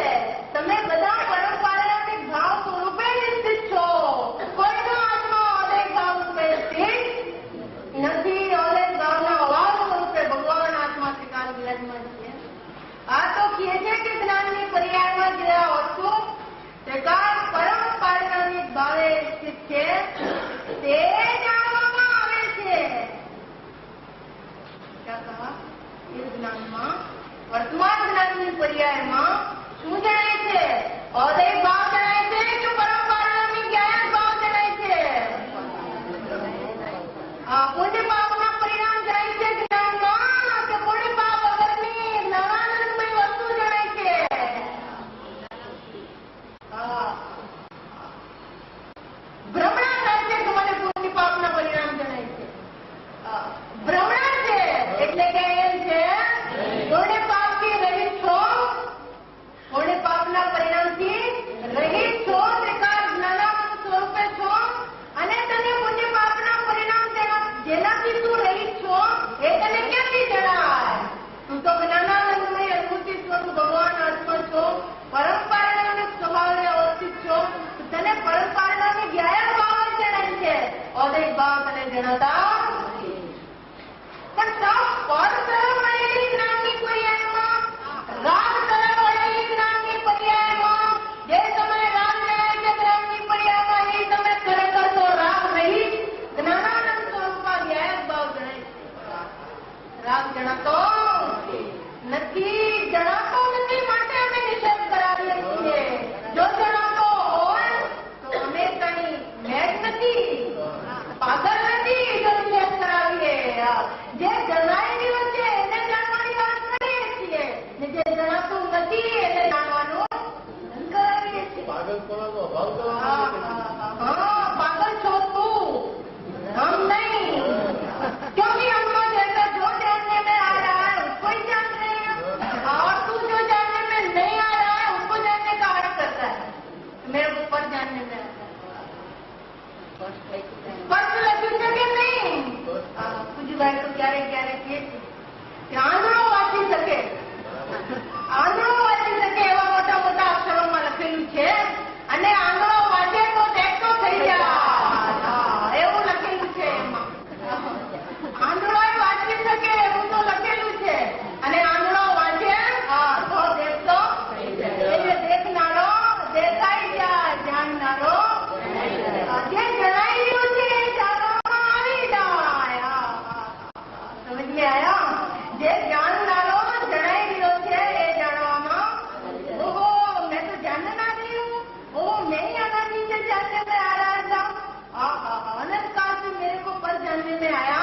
તમે બધા પરમ પારણામિક ભાવ સ્વરૂપે સ્થિત છો. કોઈનો આત્મા અલગ ભાવ રૂપે સ્થિત નથી. અલગ ભાવના અભાવ સ્વરૂપે ભગવાન આત્મા ત્રિકાળ વિરાજમાન છે. આ તો કહે છે કે જ્ઞાનની પર્યાયમાં જે આ વસ્તુ ત્રિકાળ પરમ પારણામિક ભાવે સ્થિત છે તે જાણવામાં આવે છે. એ જ્ઞાનમાં વર્તમાન જ્ઞાનની પર્યાયમાં શું જણાય છે? અદૈવ ભાવ જણાય છે કે પરમ પારણામિક જ્ઞાન ભાવ જણાય છે? પુણ્ય પાપના પરિણામ જણાય છે જ્ઞાનમાં કે પુણ્ય પાપ વગરની જ્ઞાનાનંદમય વસ્તુ જણાય છે? ભ્રમણા થાય છે કે મને પુણ્ય પાપના પરિણામ જણાય છે. ભ્રમણા છે એટલે કે એમ છે પુણ્ય પાપથી રહિત છો. પુણ્ય પાપના પરિણામથી રહિત છો. ત્રિકાળ જ્ઞાનાનંદ સ્વરૂપે છો અને તને પુણ્ય પાપના પરિણામ જેનાથી તું રહિત છો એ તને ક્યાંથી જણાય? તું તો જ્ઞાનાનંદમય અનુભૂતિ સ્વરૂપ ભગવાન આત્મા છો. પરંપરાના સ્વભાવને અવસ્થિત છો. તને પરંપરાની જ્ઞાયક ભાવ જણાય છે. અદૈવ ભાવ તને જણાતા પણ પર તરફ વળેલી જ્ઞાનની પર્યાયમાં રાગ તરફ વળેલી જ્ઞાનની પર્યાયમાં જે તમે રાગ જણાય છે જ્ઞાનની પર્યાયમાં એ તમે ખરેખર તો રાગ રહિત જ્ઞાનાનંદ સ્વરૂપમાં જ્ઞાયક ભાવ જણાય છે. રાગ જણાતો નથી. જણાતો નથી માટે અમે નિષેધ કરાવીએ છીએ. જો જણાતો હોય તો અમે કઈ મેચ નથી પાગલ નથી. જો નિષેધ કરાવીએ જે જણાઈ રહ્યું છે એને જાણવાની વાત કરીએ છીએ ને જે જણાતું નથી એને જાણવાનું કરાવીએ છીએ. पागल छो तू, हम नहीं. क्योंकि हमको जैसा जो जानने में आ रहा है उसको ही जान रहे हैं और तू जो जानने में नहीं आ रहा है उसको जानने का हट करता है. मेरे ऊपर जानने में आता है. स्पष्ट लगी છે કે નહીં? પૂજભાઈ તો ક્યારેક ક્યારેક કે આંધળો વાંચી શકે, આંધળો વાંચી શકે એવા મોટા મોટા અક્ષરોમાં લખેલું છે અને આંધળો વાંચે તો દેખતો થઈ જાય એવું લખેલું છે. એમાં આંધળો વાંચી શકે એવું તો લખેલું છે અને આંધળો વાંચે તો દેખતો એટલે દેખનારો દેખાઈ જાય, જાણનારો જે જણાઈ રહ્યું છે એ જાણવામાં આવી જાય. સમજ મે આયા? જે જાણનારો જણાઈ રહ્યો છે એ જાણવામાં ઓહો मैं तो जानने ना रही हूँ, ओह मैं ही अनादि से जानने में आ रहा था, अनंत काल से मेरे को पर जानने में आया.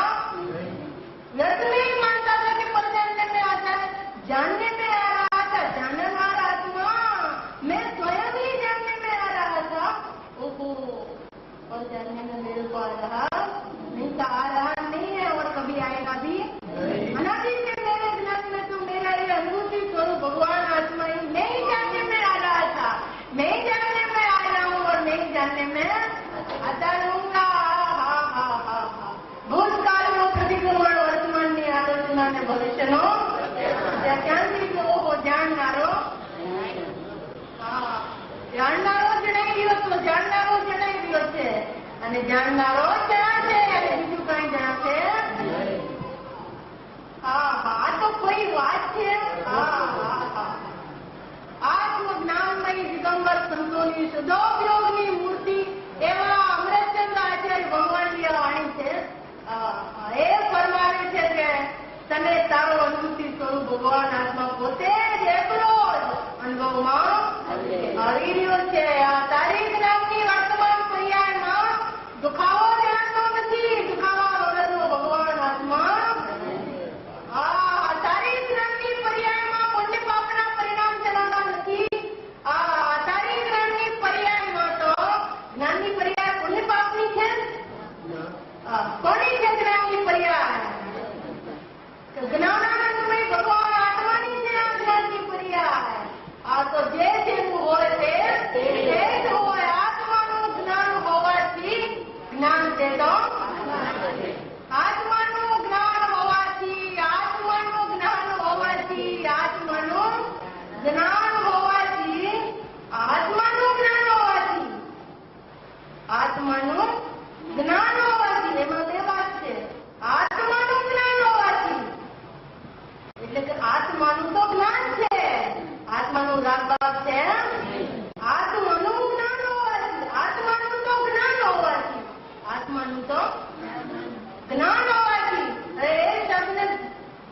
व्यर्थ नहीं मानता था कि पर जानने में आता है, जानने में आ रहा था. जाननहार आत्मा मैं स्वयं ही जानने में आ रहा था. ओहो पर जानने में मेरे को आ रहा नहीं, आ रहा नहीं है और कभी અને જાણનારો જણાશે અને બીજું કઈ જણાશે. આ તો કોઈ વાત છે. આત્મજ્ઞાનમય દિગંબર સંતોની સદોપયોગની મૂર્તિ એવા અમૃતચંદ્ર આચાર્ય ભગવાનની વાણી છે. એ ફરમાવે છે કે તને તારો અનુભૂતિ સ્વરૂપ ભગવાન આત્મા પોતે જ એકલો જ અનુભવમાં આવી રહ્યો છે. આ તારીખ નામની વર્તમાન પર્યાયમાં દુખાવો જાણતો નથી. દુખાવા વગરનો ભગવાન આત્મા. તારીખ નામની પર્યાયમાં પુણ્ય પાપના પરિણામ જણાવતા નથી. તારીખ નામની પર્યાયમાં તો જ્ઞાનની પર્યાય પુણ્ય પાપની છે. કોની છે જ્ઞાનની પર્યાય? જ્ઞાનાનંદમય ભગવાન આત્માની છે આ જ્ઞાનની પર્યાય. આ તો જે જેવું હોય તે જ હોય. આત્માનું જ્ઞાન હોવાથી જ્ઞાન છે તો આત્માનું જ્ઞાન હોવાથી આત્માનું જ્ઞાન હોવાથી આત્માનું જ્ઞાન હોવાથી આત્માનું જ્ઞાન હોવાથી આત્માનું જ્ઞાન હોવાથી એમાં બે વાત છે. આત્માનું જ્ઞાન હોવાથી એટલે કે આત્માનું તો જ્ઞાન છે. આત્માનું રાગભાગ છે. આત્માનું જ્ઞાન હોવાથી આત્માનું તો જ્ઞાન હોવાથી आत्मानु तो ज्ञान होवाથી अरे एक शब्द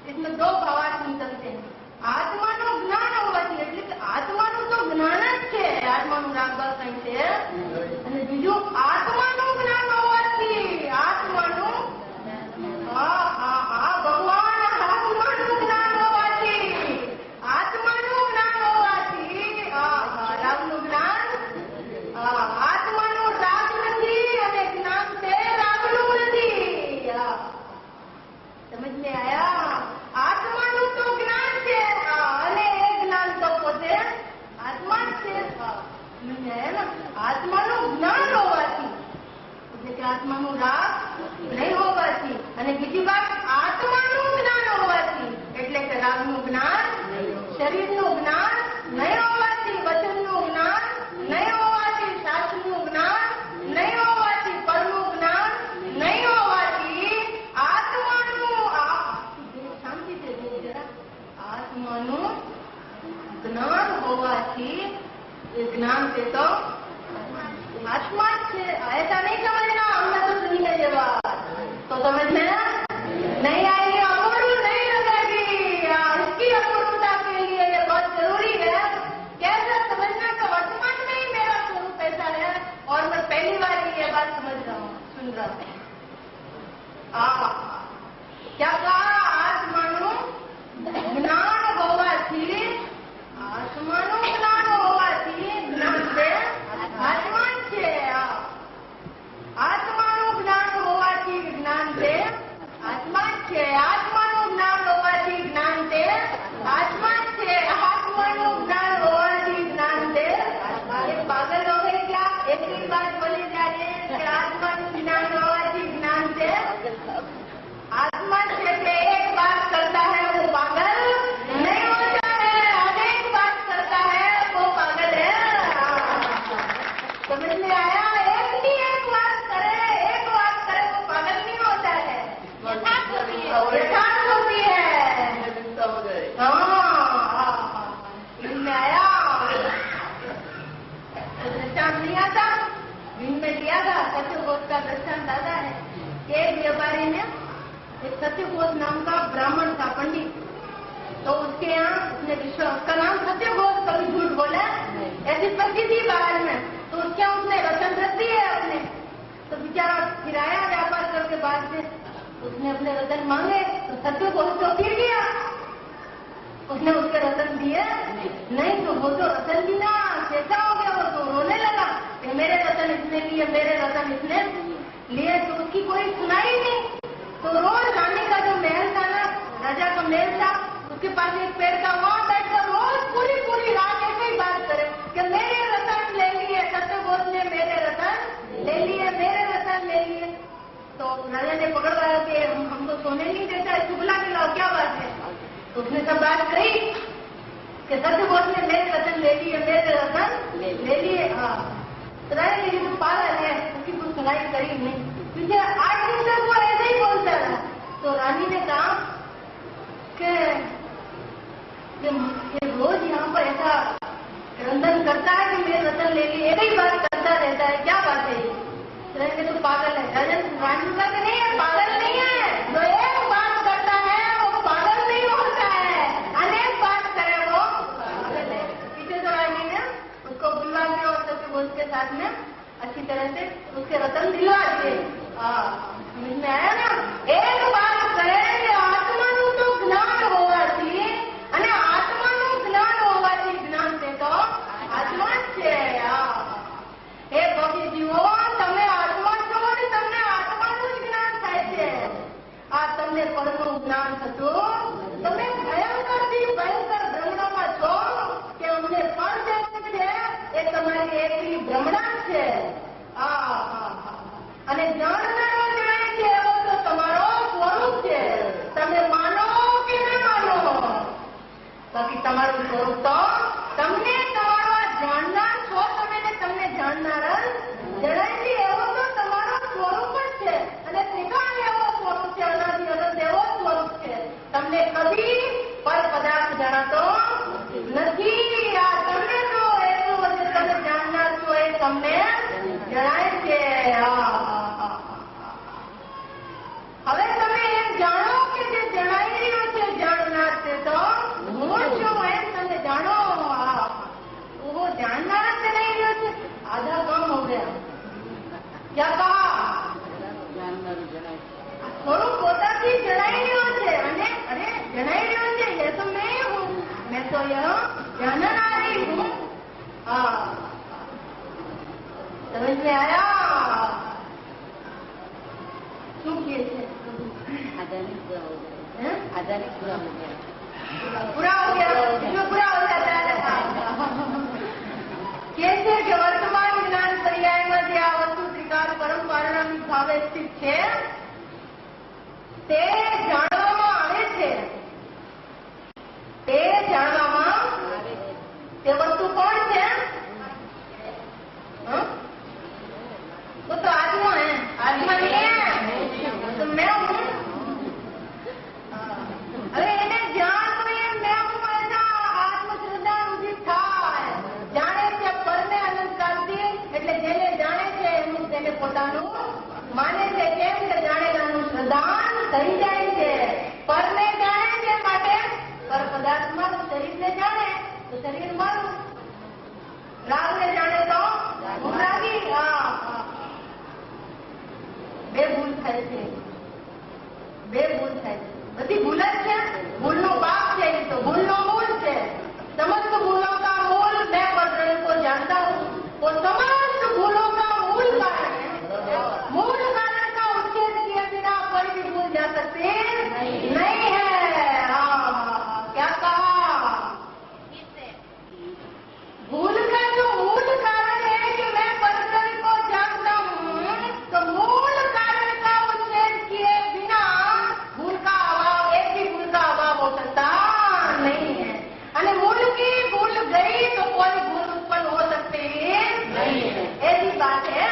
इसमें दो भावार्थ निकलते हैं. आत्मानु ज्ञान होवाથી એટલે કે આત્માનું તો જ્ઞાન જ છે. આત્માનું રાગભાગ કઈ છે અને બીજું આત્માનું જ્ઞાન હોવાથી આત્માનું ભગવાન આત્માનું જ્ઞાન હોવાથી આત્માનું જ્ઞાન હોવાથી રાગનું જ્ઞાન આત્માનું રાગ નથી અને જ્ઞાન તે રાગનું નથી. સમજ में आया? આત્માનું તો જ્ઞાન છે અને એ જ્ઞાન તો પોતે આત્મા જ છે. સમજ में आया ना? આત્માનું જ્ઞાન હોવાથી એટલે કે આત્માનું રાગ નહીં હોવાથી અને બીજી વાત આત્માનું જ્ઞાન હોવાથી એટલે કે રાગનું જ્ઞાન શરીરનું જ્ઞાન નહીં હોવાથી વચનનું જ્ઞાન નહીં હોવાથી શાસ્ત્રનું જ્ઞાન નહીં હોવાથી પરનું જ્ઞાન નહીં હોવાથી આત્માનું શાંતિથી જરા આત્માનું જ્ઞાન હોવાથી એ જ્ઞાન તે તો आत्मा से ऐसा नहीं समझना हमने तो सुनी है ये बात तो समझ में नहीं आएगी. अपूर्ण नहीं लगेगी. इसकी अपूर्णता के लिए ये बहुत जरूरी है. कैसे समझना का वर्तमान में ही मेरा स्वरूप ऐसा है और मैं पहली बार ये बात समझ रहा हूँ सुन रहा हूँ. क्या कहा? आत्मानु ज्ञान होवाથી आत्मानु ज्ञान होवाથી ज्ञान से आत्मा છે. આત્માનું જ્ઞાન હોવાથી જ્ઞાન તે આત્મા છે. આત્માનું જ્ઞાન હોવાથી જ્ઞાન તે આત્મા છે. આત્માનું જ્ઞાન હોવાથી જ્ઞાન તે एक पागल हो गए क्या? एक ही बात बोले जा रहे हैं कि आत्माનું ज्ञान होवाથી ज्ञान से आत्मा से एक बात करता है वो पागल नहीं होता है. अनेक बात करता है वो पागल है. समझ में आया? एक ही एक बात करे वो पागल नहीं होता है. यथार्थ होती है. समझ में आया? दृष्टांत नहीं आता दिन में लिया था. सत्यघोष का दृष्टांत आता है. एक व्यापारी ने एक सत्यघोष नाम का ब्राह्मण था पंडित. तो उसके यहाँ उसने उसका नाम सत्यघोष कभी झूठ बोला ऐसी प्रसिद्धि बाहर में तो उसके उसने रतन रख दिए अपने. तो बेचारा किराया व्यापार करके बाद से उसने अपने रतन मांगे तो सत्यघोष तो गिर गया. उसने उसके रतन दिए नहीं तो वो तो रतन भी ना कैसा हो गया. वो तो रोने लगा कि मेरे रतन इसने लिए मेरे रतन इसने लिए. तो उसकी कोई सुनाई नहीं. तो रोज रानी का जो महल था ना राजा का महल था उसके पास एक पेड़ का वहां बैठकर रोज पूरी रात ऐसे ही बात करे कि मेरे रतन ले लिए. सत्यघोष ने मेरे रतन ले लिए मेरे रतन ले लिए. तो राजा ने पकड़वाया कि हमको सोने नहीं देता है. चुगला के लाओ क्या बात है. तो उसने सब बात कही कि सत्यघोष ने मेरे रतन ले लिए मेरे रतन ले लिए. हाँ तो रानी ने कहा पागल है, उसकी कुछ सुनाई करी नहीं, तुझे 8 दिन तक वो ऐसे ही बोलता रहा। तो रानी ने कहा कि रोज यहाँ पर ऐसा रंधन करता है कि मेरे रतन ले लिए, एक ही बात करता रहता है, क्या बात है? रानी ने तो पागल है। राजन रानी का नहीं है, पागल नहीं है, जो एक बात करता है वो पागल नहीं होता है, अनेक बात करे वो पागल है। पीछे तो रानी ने उसको बुलवा के और सबके बोझ के साथ में अच्छी तरह से उसके रतन दिलवा दिए। समझ में आया ना? एक बात करे कि आत्माનું તો જ્ઞાન હોવાથી અને આત્માનું જ્ઞાન હોવાથી જ્ઞાન છે તો આત્મા જ છે। હે ભક્તિ જીવો, તમે આત્મા છો અને તમને આત્માનું જ જ્ઞાન થાય છે। તમને પરનું જ્ઞાન થતું, તમે ભયંકરથી ભયંકર ભ્રમણામાં છો કે અમને પણ જાય છે એ તમારી એકલી ભ્રમણા છે। અને જાણનારો જાણે છે એવો તો તમારો સ્વરૂપ છે। તમે માનો કે ન માનો, બાકી તમારું સ્વરૂપ તો તમને તમારો જાણનાર છો તમે ને તમને જાણનાર જણાય છે એવો તો તમારો સ્વરૂપ જ છે। અને ત્રિકાળ એવો સ્વરૂપ છે, અનાદિ અનંત એવો સ્વરૂપ છે। તમને કદી પર પદાર્થ જણાતો નથી। તમને તો એટલું બધું તમે જાણનાર છો એ તમને જણાય છે। હવે તમે એમ જાણો કે જે જણાઈ રહ્યું છે જાણનાર છે તો હું છું એમ તમે જાણો। वो जाननार जनाई રહ્યો છે, आधा काम हो गया। क्या कहा? થોડું પોતાથી જણાઈ રહ્યો છે અને અરે જણાઈ રહ્યો છે ये तो मैं हूँ, मैं तो यह जाननारी हूँ। समझ में आया? શું કહે છે? आधारित पूरा हो गया, आधारित पूरा हो गया, पूरा हो गया, इसमें पूरा हो जाता है। कैसे कि वर्तमान ज्ञान पर्यायમાં જે આ વસ્તુ ત્રિકાળ પરંપરાના ભાવે સ્થિત છે તે જાણવામાં આવે છે। તે જાણવામાં તે વસ્તુ કોણ છે? वो तो आत्मा है, आत्मा नहीं है, तो मैं हूँ। अरे એને જાણવું એ મેં હું એના આત્મશ્રદ્ધા ઉદિત થાય। જાણે છે પરને અનંતકાળથી, એટલે જેને જાણે છે એનું તેને પોતાનું માને છે। કેમ કે જાણેલાનું શ્રદ્ધાન થઈ જાય છે। પરને જાણે છે માટે પર પદાર્થમાં શરીરને જાણે તો શરીર મારું, રાગને જાણે તો હું રાગી। બે ભૂલ થાય છે, બે ભૂલ થાય છે, બધી ભૂલ જ છે। ભૂલનો બાપ છે તો ભૂલનો મૂળ છે। समस्त भूलों का मूल मैं परब्रह्म को जानता हूँ। वो समस्त भूलों का मूल कारण है। मूल कारण का उच्छेद किए बिना कोई भी भूल जा सकते नहीं है। क्या कहा? भूल का जो मूल कारण है कि मैं परब्रह्म को जानता हूँ, तो मूल कारण का उच्छेद किए बिना भूल का अभाव, एक भी भूल का अभाव हो सकता नहीं है। અને મૂળ की भूल गई तो कोई भूल उत्पन्न हो सकती नहीं है। ऐसी बात है।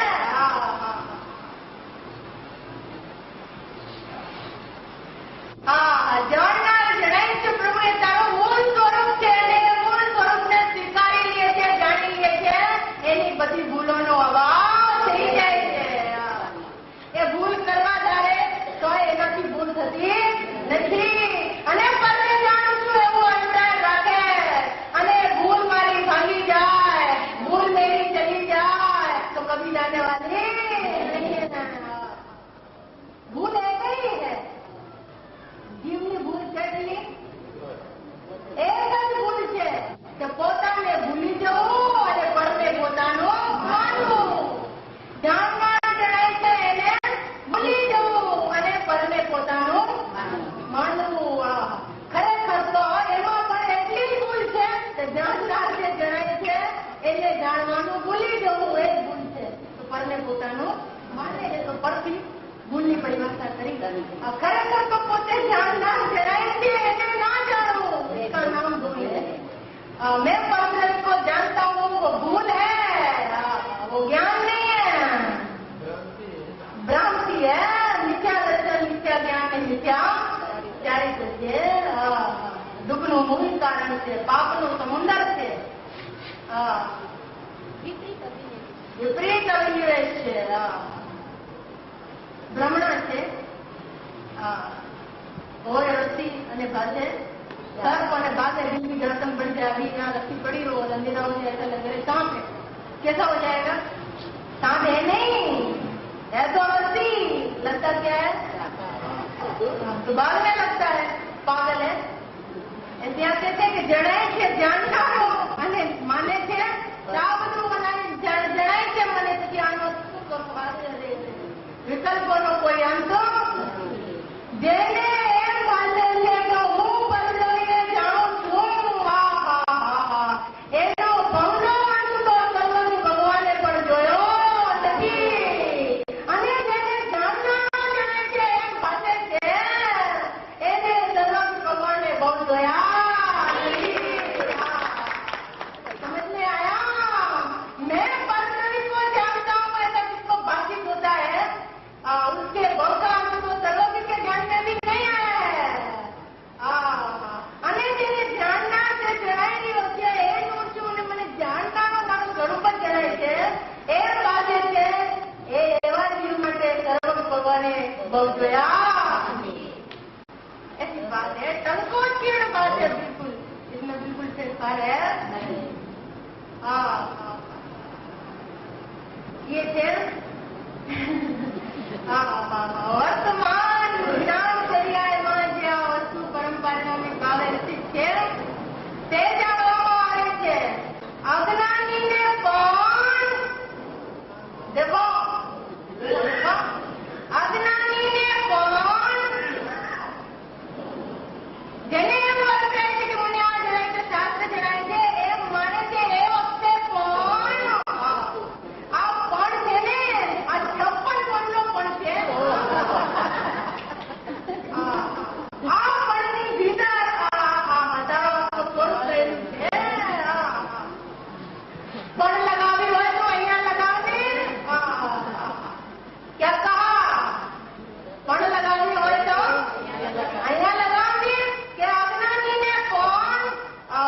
જાણનાર જણાય છે પ્રભુએ તારો મૂળ સ્વરૂપ છે અને એ મૂળ સ્વરૂપને સ્વીકારી લે છે, જાણી લે છે, એની બધી ભૂલોનો અભાવ થઈ જાય છે। એ ભૂલ કરવા ધારે તો એનાથી ભૂલ થતી નથી। અને પરને જાણું છું એવું અંતરાય રાખે અને ભૂલ મારી ભાંગી જાય, ભૂલ मेरी चली जाए तो कभी जाने वाली नहीं है। भूल एक ही है, જીવની ભૂલ કેટલી? એક જ ભૂલ છે કે પોતાને ભૂલી જવું અને પરને પોતાનું માનવું। જાણનાર જણાય છે એને ભૂલી જવું અને પરને પોતાનું માનવું। ખરેખર તો એમાં પણ એટલી જ ભૂલ છે કે જાણનાર જે જણાય છે એને જાણવાનું ભૂલી જવું એ જ ભૂલ છે। તો પરને પોતાનું માને છે તો પરથી ભૂલની પરિભાષા કરી। ખરેખર તો પોતે જાણનાર જણાય છે એને ના જાણવું, इसका नाम भूल है। मैं परब्रह्म को जानता हूँ वो भूल है, वो ज्ञान મૂળ કારણ છે, પાપનું સમુદર છે. વિપરીત અભિનિવેશ છે. ભ્રમણા છે. હોય रस्सी અને भाषे सर्प અને बातें बिल्ली गरदन बढ़ जाए. अभी यहाँ रस्सी पड़ी हो और अंधेरा हो जाए, ऐसा लग रहा है सांप है. कैसा हो जाएगा? सांप है नहीं, है तो रस्सी. लगता क्या है? तो बाद में लगता है पागल है. ऐसे कहते थे कि जड़ाई છે જાણકારો અને માને છે આ બધું મને જણાય છે મને પછી આનો શું કરવું? વિકલ્પોનો કોઈ અંત જેને એમ માને છે કે હું બદલાઈને જાણું છું, એનો ભવનો અંત તો સર્વજ્ઞ ભગવાને પણ જોયો નથી. અને જેને જાણનારો જાણે છે એમ ભાષે છે એને સર્વજ્ઞ ભગવાને બહુ જોયા નથી. समझ में आया? मैं पर्सनली को जानता हूँ, ऐसा किसको बाधित होता है उसके बहुत का अंत तो सर्वज्ञ के ज्ञान में भी नहीं आया है. અને જેને જાણનાર છે જણાયેલી છે એનું છું અને મને જાણનારો મારું સ્વરૂપ જ જણાય છે એ બાજે છે એ એવા જીવ માટે સર્વજ્ઞ ભગવાને બહુ જોયા. ऐसी बात है, संकोचपूर्ण बात है. बिल्कुल इसमें बिल्कुल फेरफार है. ये थे વર્તમાન વિધાનચર્યામાં જે આ વસ્તુ પરંપરામાં કાલે રચિત છે તે જાણવામાં આવે છે. અજ્ઞાનીને પણ દેખો, અજ્ઞાનીને પણ જેને એમ વર્તે છે કે મને આ જણાય છે, શાસ્ત્ર જણાય છે એમ માને છે એ વખતે પણ આ પણ છે ને આ 56 પણનો પણ છે. આ પણની ભીતર હજારો સ્વરૂપ રહેલું છે. પણ લગાવી હોય તો અહીંયા લગાવની. ક્યાં કહા? પણ લગાવી હોય તો અહીંયા લગાવની કે અજ્ઞાનીને પણ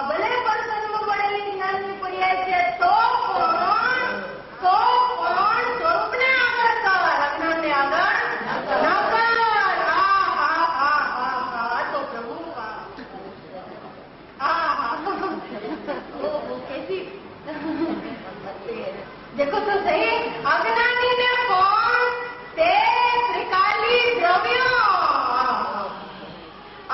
ભલે પર્સનમાં પડેલી જ્ઞાનની પર્યાય છે તો પણ સ્વરૂપને આગળ કર, અજ્ઞાનને આગળ ન કર. તો પ્રભુ कैसी देखो तो सही. अज्ञानीने પણ તે ત્રિકાલી દ્રવ્યો,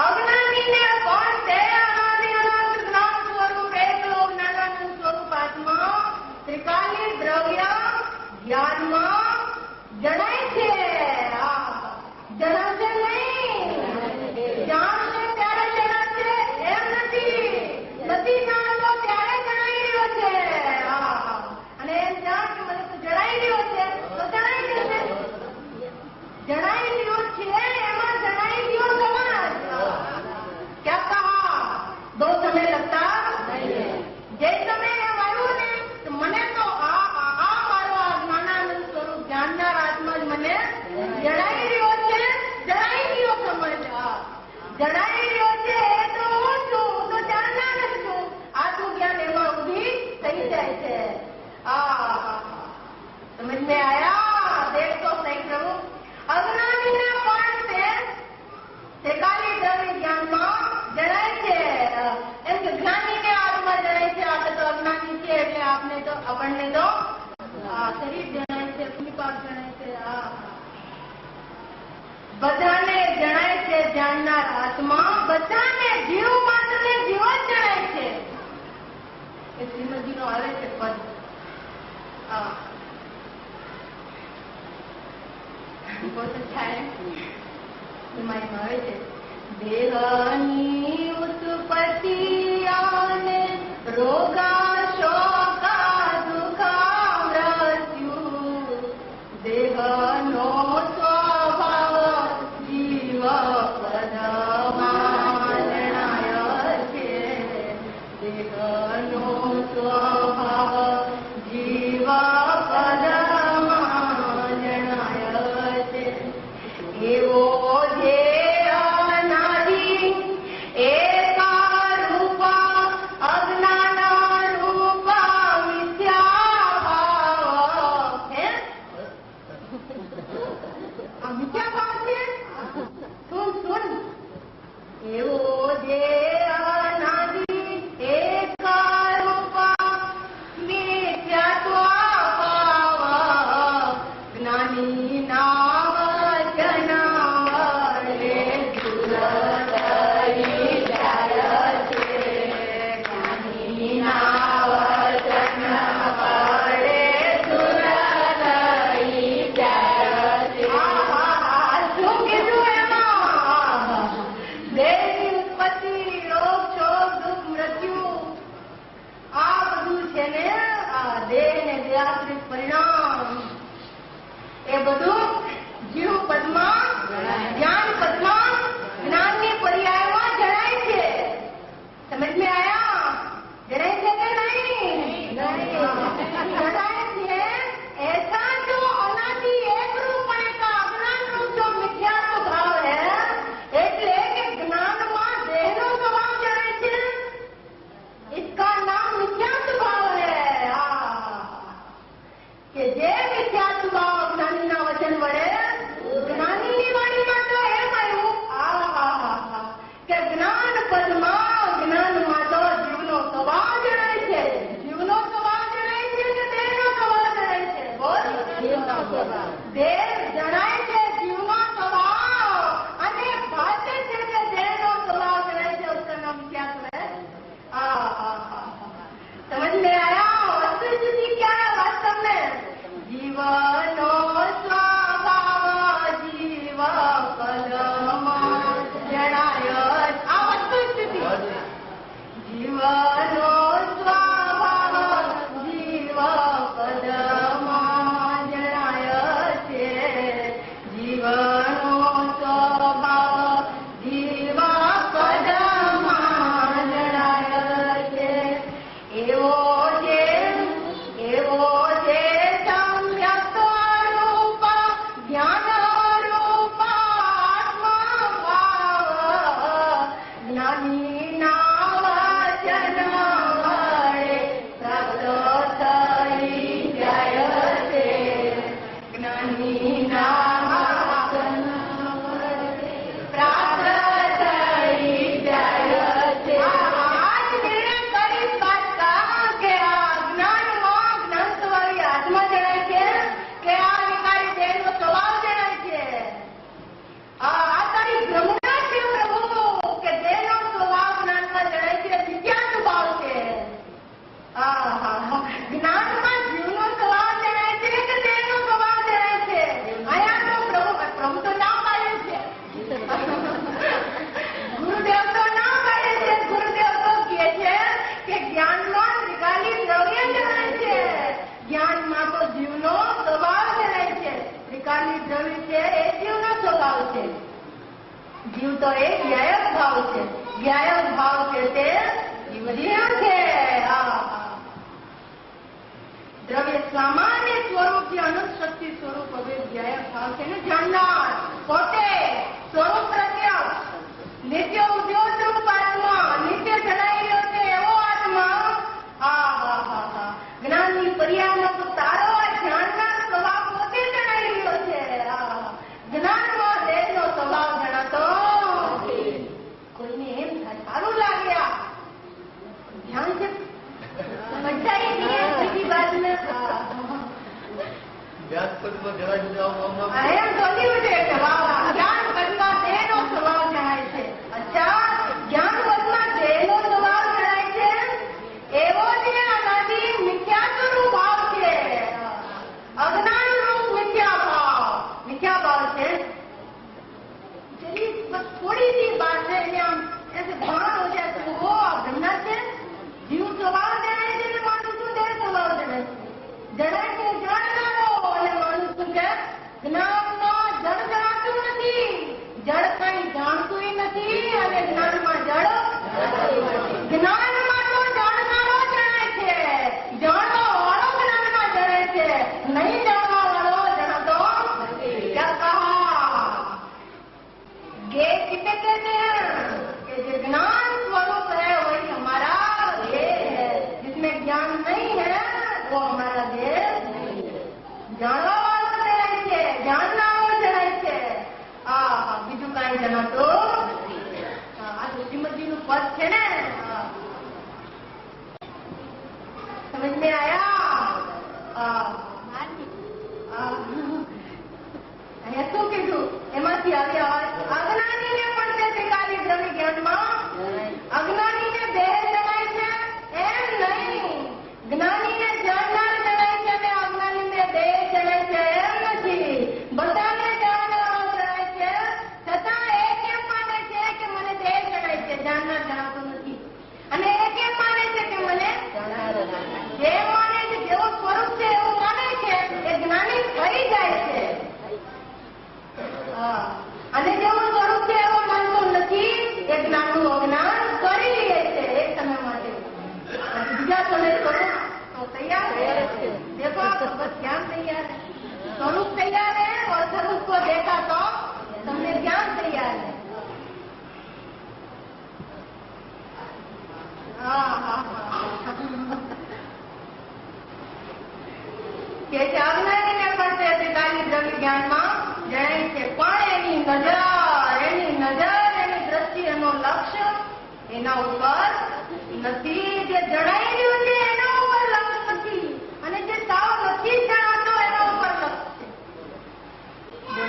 અજ્ઞાનીને પણ તે અનાદિ અનંત જ્ઞાન સ્વરૂપ એકલો જ્ઞાનાનંદ સ્વરૂપ આત્મા ત્રિકાલી દ્રવ્ય ધ્યાનમાં જણાય છે. જણાશે નહીં, જાણશે ત્યારે જણાશે એમ નથી. નથી જાણતો ત્યારે જણાઈ રહ્યો છે. અને એમ જાણ કે મને તો જણાઈ રહ્યો છે તો જણાઈ જશે. જણાઈ રહ્યો છે એમાં જણાઈ રહ્યો સમાજ. क्या कहा? दो समय लगता જે સમય એમ આવ્યું ને તો મને તો આ મારો આ જ્ઞાનાનંદ સ્વરૂપ જાણનાર આત્મા જ મને જણાઈ રહ્યો છે. જણાઈ રહ્યો સમજ. જણાઈ રહ્યો છે એ તો હું છું, હું તો જાણનાર જ છું. આટલું જ્ઞાન એમાં ઊભી થઈ જાય છે. સમજ में आया? देख तो सही प्रभु. અજ્ઞાનીને પણ તે કાલી દ્રવ્ય જ્ઞાનમાં જણાય છે. એમ કે જ્ઞાનીને આત્મા જણાય છે. આપણે તો અજ્ઞાની છે એટલે આપણને તો શરીર જણાય છે, પાપ જણાય છે. બધાને જણાય છે જાણનાર આત્મા. બધાને જીવ માત્રને જીવ જ જણાય છે. એ શ્રીમદજીનો આવે છે પદ. બહુ અચ્છા હે. મારી આવે છે દેહની ઉત્પત્તિ આને રોગા શોકા દુઃખા મૃત્યુ દેહનો સ્વભાવ જીવ પદમાં જણાય છે. દેહનો સ્વભાવ જીવ પદમાં જણાય છે. એવો જે અનાદિ એકારૂપ મિથ્યા ભાવ છે. સુન એવો જે અનાદિ એકા રૂપા મિથ્યાત્વ ભાવ જ્ઞાની ના વચન વડે સુરતરી જાય છે. જ્ઞાની ના વચન વડે સુરતરી જાય છે. શું કીધું એમાં? દેહની ઉત્પત્તિ, રોગ, શોક, દુઃખ, મૃત્યુ આ બધું છે ને આ દેહ ને દેહાશ્રિત પરિણામ એ બધું જીવ પદમાં જ્ઞાન પદમાં જ્ઞાનની પર્યાયમાં જણાય છે. સમજ में आया? जनाए थे कि नहीं? जनाए थे. ऐसा जो अनादि एक रूपणे का अज्ञान रूप जो मिथ्यात्व भाव है એટલે કે જ્ઞાનમાં દેહનો સ્વભાવ જણાય છે. इसका नाम मिथ्यात्व भाव है. કે જે મિથ્યાત્વ ભાવ જ્ઞાનીના વચન વડે જ્ઞાનીની વાણીમાં તો એમ આવ્યું કે જ્ઞાન પદમાં જ્ઞાનમાં તો જીવનો સ્વભાવ જણાય છે. જીવનો સ્વભાવ જણાય છે કે દેહનો સ્વભાવ જણાય છે? બોલ. દેહ જણાય છે, જીવનો સ્વભાવ, અને ભાષે છે કે દેહનો સ્વભાવ જણાય છે. उसका नाम मिथ्यात्व है. समझ में आया? वस्तुस्थिति क्या है वास्तव में? जीवनो स्वभाव जीव पदમાં જણાય. આ વસ્તુસ્थिति. જીવનો સ્વભાવ જીવ પદમાં જણાય છે. જીવનો સ્વભાવ જીવ પદમાં જણાય છે. એવો જે સમ્યક રૂપ જ્ઞાન રૂપ આત્મા ભાવ જ્ઞાનીના વચન વડે પ્રાપ્ત થઈ જાય છે. જ્ઞાનીના વચન વડે પ્રાપ્ત થઈ જાય છે. આજ નિર્ણય કરી પાછા કે આ જ્ઞાનમાં જ્ઞાનસ્વરૂપી આત્મા જણાય છે કે આ વિકારી દેહનો સ્વભાવ જણાય છે. આ તારી ભ્રમણા છે પ્રભુ કે દેહનો સ્વભાવ જ્ઞાનમાં જણાય છે. મિથ્યાત્વ ભાવ છે. જ્ઞાનમાં જીવનો સ્વભાવ જણાય છે કે દેહનો સ્વભાવ જણાય છે? અહીંયા તો પ્રભુ તો ના પાડે છે. ગુરુદેવ તો ના પાડે છે. ગુરુદેવ તો કહે છે કે જ્ઞાનમાં ત્રિકાલી દ્રવ્ય જણાય છે. જ્ઞાનમાં તો જીવનો સ્વભાવ જણાય છે. ત્રિકાલી દ્રવ્ય છે એ જીવનો સ્વભાવ છે. જીવ તો એ જ્ઞાયક ભાવ છે. જ્ઞાયક ભાવ છે તે જીવ છે. દ્રવ્ય સામાન્ય સ્વરૂપથી અનંત શક્તિ સ્વરૂપ હવે જ્ઞાયક ભાવ છે ને જાણનાર પોતે સ્વરૂપ પ્રત્યક્ષ નિત્ય ઉદ્યોગ રૂપ આત્મા, નિત્ય જણાઈ રહ્યો છે એવો આત્મા. જ્ઞાનની પર્યાયમાં તો તારો આ જાણનાર સ્વભાવ પોતે જણાઈ રહ્યો છે. જ્ઞાનમાં દેહનો સ્વભાવ જણાતો કોઈને એમ થાય સારું લાગે. ધ્યાન છે મજા આવી ગઈ. બીજી બાજુ વ્યાસપદમાં જરા જુદા એમ બોલી ઉઠે કે વાહ છે ને? સમજ में आया? અહીંયા શું કીધું? એમાંથી આવી અજ્ઞાનીને પણ તે શીખાડી દ્રવ્ય જ્ઞાનમાં અજ્ઞાનીને દેહ જણાય છે એમ નહીં. જ્ઞાનીને જાણનાર જણાય છે અને અજ્ઞાનીને દેહ જણાય છે એમ નથી. બધાને જાણનાર જણાય છે, છતાં એક એમ માને છે કે મને દેહ જણાય છે, જાણનાર જણાતું નથી. અને એક એમ માને છે કે મને જે માને છે જેવું સ્વરૂપ છે એવું માને છે એ જ્ઞાની થઈ જાય છે. અને જેવું સ્વરૂપ છે એવું માનતું નથી એ જ્ઞાનનું અજ્ઞાન કરી લે છે એક સમય માટે. બીજા સમય સ્વરૂપ તો તૈયાર है. देखो बस ज्ञान तैयार है, स्वरूप तैयार है और स्वरूप को देखा तो તમને ज्ञान तैयार है. કે અજ્ઞાનીને પણ તે અધિકારી દ્રવ્ય જ્ઞાનમાં જણાય છે, પણ એની નજર એની દ્રષ્ટિ એનો લક્ષ્ય એના ઉપર નથી. જે જણાઈ રહ્યું છે એના ઉપર લક્ષ્ય નથી, અને જે સાવ નથી જણાતો એના ઉપર લક્ષ્ય છે.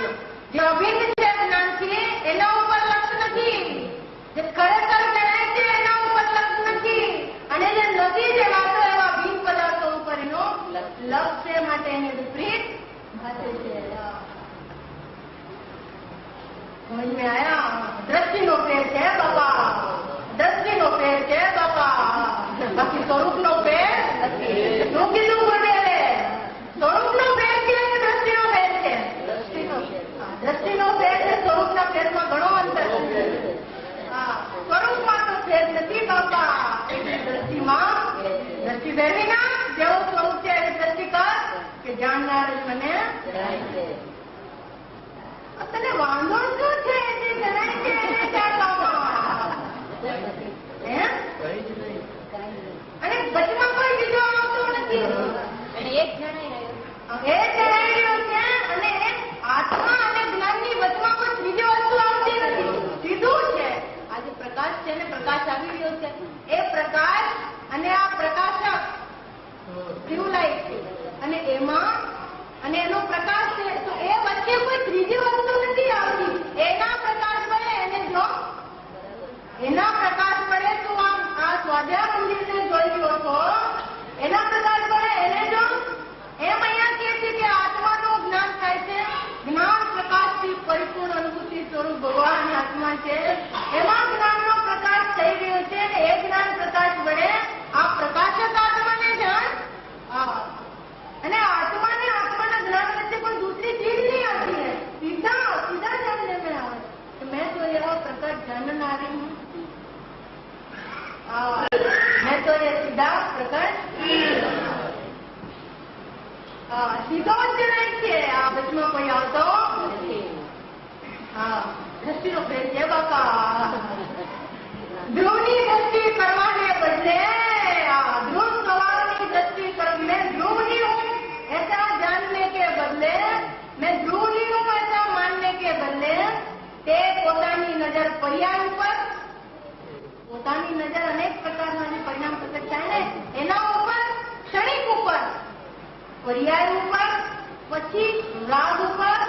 જે અભિન્ન છે જ્ઞાનથી એના ઉપર લક્ષ્ય નથી. જે ખરેખર જણાય છે એના ઉપર લક્ષ્ય નથી, અને જે નથી જણાતો એવા ભિન્ન પદાર્થો ઉપર એનો લક્ષ્ય માટે એને વિપરીત ભાષે છે. સમજ में आया? દ્રષ્ટિનો ફેર છે બાપા, દ્રષ્ટિનો ફેર છે બાપા, બાકી સ્વરૂપનો ફેર નથી. શું કીધું બોલે? સ્વરૂપનો ફેર છે કે દ્રષ્ટિનો ફેર છે? દ્રષ્ટિનો ફેર છે. સ્વરૂપના ફેરમાં ઘણો અંતર છે. સ્વરૂપમાં તો ફેર નથી બાપા, દ્રષ્ટિમાં દ્રષ્ટિ ફેરવી ના. જેવું સ્વરૂપ છે એની દ્રષ્ટિ કર કે જાણનાર મને તને વાંધો શું છે? જે જણાય છે એને જાણવામાં અને વચમાં કોઈ બીજો આવતો નથી. એ જણાઈ રહ્યો છે, અને આત્મા અને જ્ઞાનની વચમાં કોઈ ત્રીજો વસ્તુ આવતી નથી. સીધું છે. આજે પ્રકાશ છે ને, પ્રકાશ આવી રહ્યો છે. એ પ્રકાશ અને આ પ્રકાશક ટ્યુબલાઇટ છે, અને એમાં અને એનો પ્રકાશ છે, તો એ વચ્ચે કોઈ ત્રીજી વસ્તુ નથી આવતી. એના પ્રકાશ પડે એને જો, એના પ્રકાશ પડે તો આ સ્વાધ્યાય મંદિરને જોઈ ગયો છો, એના પ્રકાશ પડે એને જો. એમ અહીંયા કહે છે કે આત્માનું જ્ઞાન થાય છે. જ્ઞાન પ્રકાશથી પરિપૂર્ણ અનુભૂતિ સ્વરૂપ ભગવાન આત્મા છે. એમાં જ્ઞાનનો પ્રકાશ થઈ ગયો છે, અને એ જ્ઞાન પ્રકાશ વડે આ પ્રકાશક આત્માને જાણ. અને આत्माने आत्माना ज्ञान वच्चे कोई दूसरी चीज नहीं आती है. सीधा जानने में आवे तो मैं तो यह प्रकट जाननारी हूँ. मैं तो ये सीधा प्रकट सीधो જ જણાય છે. આ વચમાં કોઈ આવતો નથી. દ્રષ્ટિનો ફેર છે બાપા. ધ્રુવની દ્રષ્ટિ કરવાને બદલે ध्रुव सवालों दृष्टि कर मैं ध्रुव ही हूँ ऐसा जानने के बदले, मैं ध्रुव ही हूँ ऐसा मानने के बदले તે પોતાની નજર પર્યાય ઉપર, પોતાની નજર અનેક પ્રકારના પરિણામ પ્રકટ થાય ને એના ઉપર, ક્ષણિક ઉપર, પર્યાય ઉપર, પછી રાગ ઉપર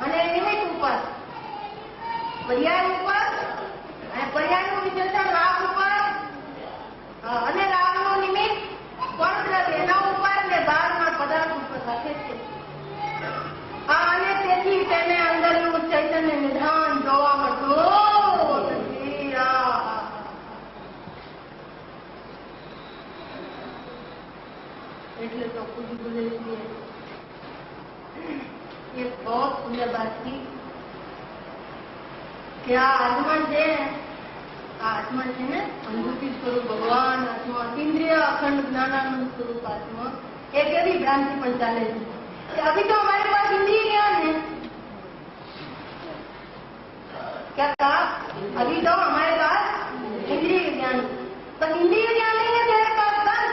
અને નિમિત્ત ઉપર. પર્યાય ઉપર અને પર્યાયનું વિશેષણ રાગ ઉપર અને રાગનો નિમિત્ત પણ એના ઉપર ને બહારના પદાર્થ ઉપર રાખે છે. અને તેથી તેને અંદરનું ચૈતન્ય નિધાન જોવા મળતું નથી. એટલે તો ખુદ બોલે છે એ બહુ સુંદર બાત थी કે આ આત્મા છે, આ આત્મા છે ને અનુભૂતિ સ્વરૂપ ભગવાન આત્મા, અતિન્દ્રિય અખંડ જ્ઞાનાનંદ સ્વરૂપ આત્મા, एक भी भ्रांति पर चाले. अभी तो हमारे पास इंद्रिय ज्ञान है. क्या कहा? अभी तो हमारे पास इंद्रिय ज्ञान, तो इंद्रिय ज्ञान नहीं है तेरे पास बस,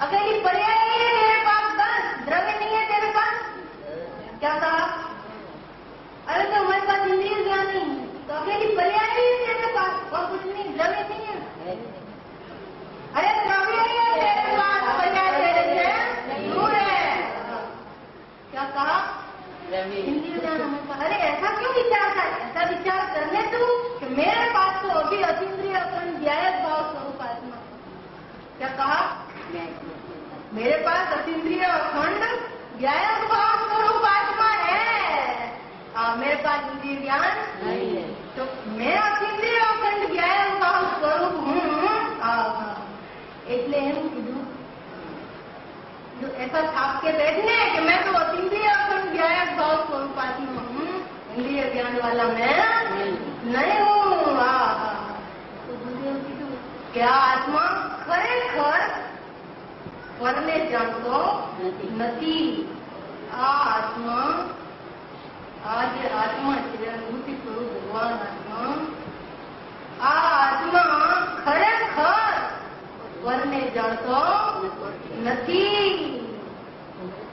अकेली पर्याय नहीं है तेरे पास बस, द्रव्य नहीं है तेरे पास. क्या कहा? अरे तो हमारे पास इंद्रिय ज्ञान नहीं है तो अकेली पर्याय नहीं है तेरे पास, और कुछ नहीं, द्रव्य नहीं है. मेरे पास अतीन्द्रिय अखंड ज्ञान भाव स्वरूप आत्मा है। मेरे पास इंद्रिय ज्ञान नहीं है। तो मैं अतीन्द्रिय अखंड ज्ञान भाव स्वरूप हूँ। એટલે એમ કીધું जो ऐसा छाप के बैठने कि मैं तो अतीन्द्रिय अखंड ज्ञान भाव स्वरूप आत्मा हूँ, इंद्रिय ज्ञान वाला मैं नहीं हूँ। तो गुरुदेव કીધું કે આ આત્મા ખરેખર પરને જાણતો નથી। આ આત્મા, આ જે આત્મા છે અનુભૂતિ સ્વરૂપ ભગવાન આત્મા, આ આત્મા ખરેખર પરને જાણતો નથી।